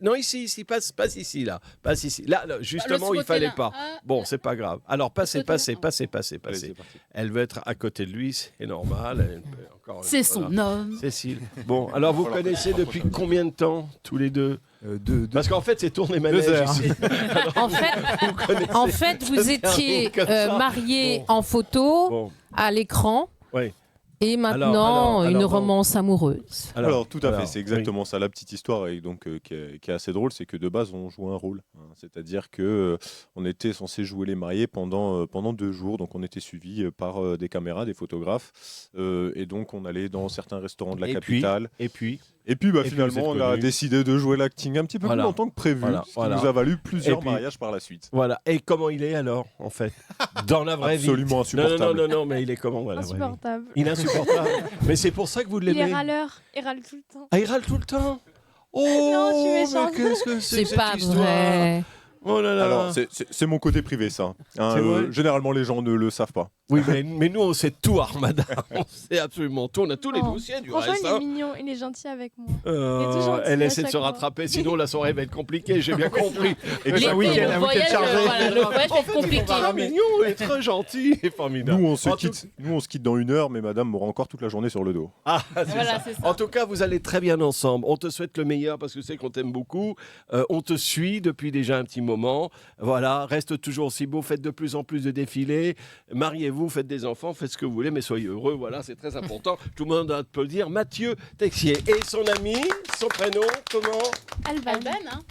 Non, ici, passe ici, là. Passe ici. Là, justement, il fallait pas. Bon, c'est pas grave. Alors, passez. Allez, c'est parti. Elle veut être à côté de lui, c'est normal. C'est son homme. Cécile. Bon, alors vous connaissez depuis combien de temps, tous les deux? Parce qu'en fait, c'est tourné manège 2 heures. ici. En fait, vous étiez mariés en photo, Bon, à l'écran, oui. et maintenant alors, une bon. romance amoureuse. Alors, tout à fait, c'est exactement ça. La petite histoire et donc, qui est assez drôle, c'est que de base, on jouait un rôle. Hein. C'est-à-dire que on était censé jouer les mariés pendant 2 jours. Donc, on était suivis par des caméras, des photographes. Et donc, on allait dans certains restaurants de la capitale. Et puis, Finalement, vous êtes on a connus. décidé de jouer l'acting un petit peu plus longtemps que prévu. Ce qui nous a valu plusieurs mariages par la suite. voilà. Et comment il est alors, en fait? Dans la vraie vie? Absolument insupportable. Non, mais il est comment dans la vraie vie? Insupportable. Il est insupportable. Mais c'est pour ça que vous Il est l'aimez. râleur, il râle tout le temps. Ah, il râle tout le temps? Oh, Non, je suis méchante. mais qu'est-ce que c'est que C'est pas cette histoire? vrai. Oh là là. Alors, c'est mon côté privé, ça. Hein, C'est vrai généralement, les gens ne le savent pas. Oui, mais nous, on sait tout, Armada. On sait absolument tout. On a tous les Non. dossiers du Franchement, reste. il est hein. mignon, il est gentil avec moi. Il est tout gentil Elle à essaie de chaque se fois. rattraper, sinon la soirée va être compliquée, j'ai bien compris. Et L'été, chaque week-end, le un voyage, week-end chargé. voilà, le voyage va être compliqué. Très mignon et très gentil et formidable. Nous, on se En quitte dans 1 heure, mais madame m'aura encore toute la journée sur le dos. Ah, c'est Voilà, ça. c'est ça. En tout cas, vous allez très bien ensemble. On te souhaite le meilleur parce que c'est qu'on t'aime beaucoup. On te suit depuis déjà un petit moment. Voilà, reste toujours aussi beau. Faites de plus en plus de défilés. Mariez-vous, faites des enfants, faites ce que vous voulez, mais soyez heureux. Voilà, c'est très important. Tout le monde doit applaudir Mathieu Texier et son ami, son prénom, comment? Alban.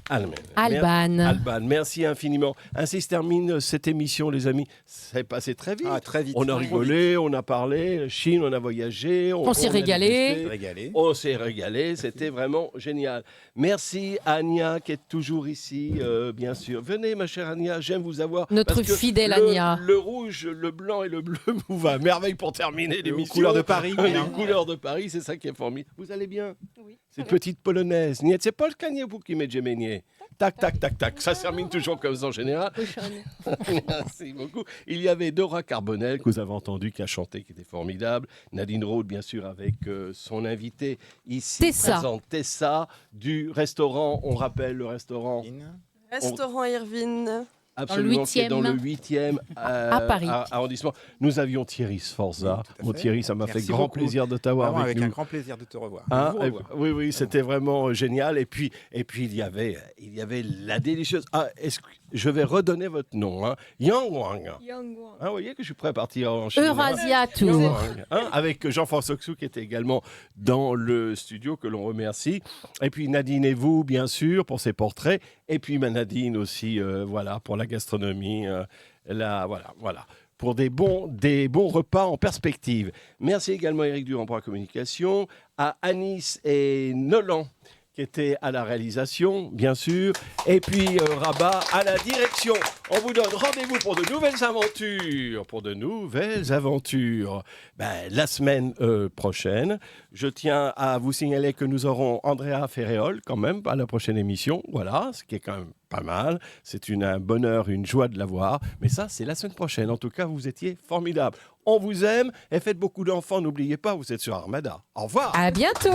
Alban, hein. Alban. Alban, merci infiniment. Ainsi se termine cette émission, les amis. C'est passé très vite. Ah, très vite. On a rigolé, on a parlé, Chine, on a voyagé. On s'est a régalé. dégusté. Régalé. On s'est régalé, c'était vraiment génial. Merci à Ania qui est toujours ici, bien sûr. Venez, ma chère Ania, j'aime vous avoir. Notre parce que fidèle Ania. Le rouge, le blanc et le bleu vous va à merveille pour terminer l'émission. couleurs de Paris. Les couleurs de Paris, c'est ça qui est formidable. Vous allez bien? Oui. Cette petite polonaise. Nie, c'est pas le cagné pour qui met Gemini. Tac, tac, tac, tac. Ça se termine toujours comme ça en général. Merci beaucoup. Il y avait Dora Carbonel, que vous avez entendu, qui a chanté, qui était formidable. Nadine Rode, bien sûr, avec son invité ici. Tessa. Présente, Tessa, du restaurant. On rappelle le restaurant. Restaurant Irvine. Absolument, qui est dans le 8e À Paris. arrondissement. Nous avions Thierry Sforza. Oui, tout à Mon fait. Thierry, ça m'a fait Merci grand beaucoup. plaisir de t'avoir Vraiment, avec avec nous. un grand plaisir de te revoir. Hein, De vous revoir. oui, c'était vraiment génial. Et puis il y avait la délicieuse. Ah, je vais redonner votre nom, hein. Yang Wang. Hein, vous voyez que je suis prêt à partir en Chine. Eurasia Yang Tour. Wang, hein, avec Jean-François Xu qui était également dans le studio, que l'on remercie. Et puis Nadine et vous, bien sûr, pour ses portraits. Et puis Nadine aussi, voilà, pour la gastronomie. Voilà. Pour des bons repas en perspective. Merci également à Éric Durand pour la communication, à Anis et Nolan qui étaient à la réalisation, bien sûr, et puis Rabat à la direction. On vous donne rendez-vous pour de nouvelles aventures. La semaine prochaine, je tiens à vous signaler que nous aurons Andrea Ferréol quand même à la prochaine émission. Voilà, ce qui est quand même pas mal. C'est un bonheur, une joie de la voir. Mais ça, c'est la semaine prochaine. En tout cas, vous étiez formidables. On vous aime et faites beaucoup d'enfants. N'oubliez pas, vous êtes sur Armada. Au revoir. À bientôt.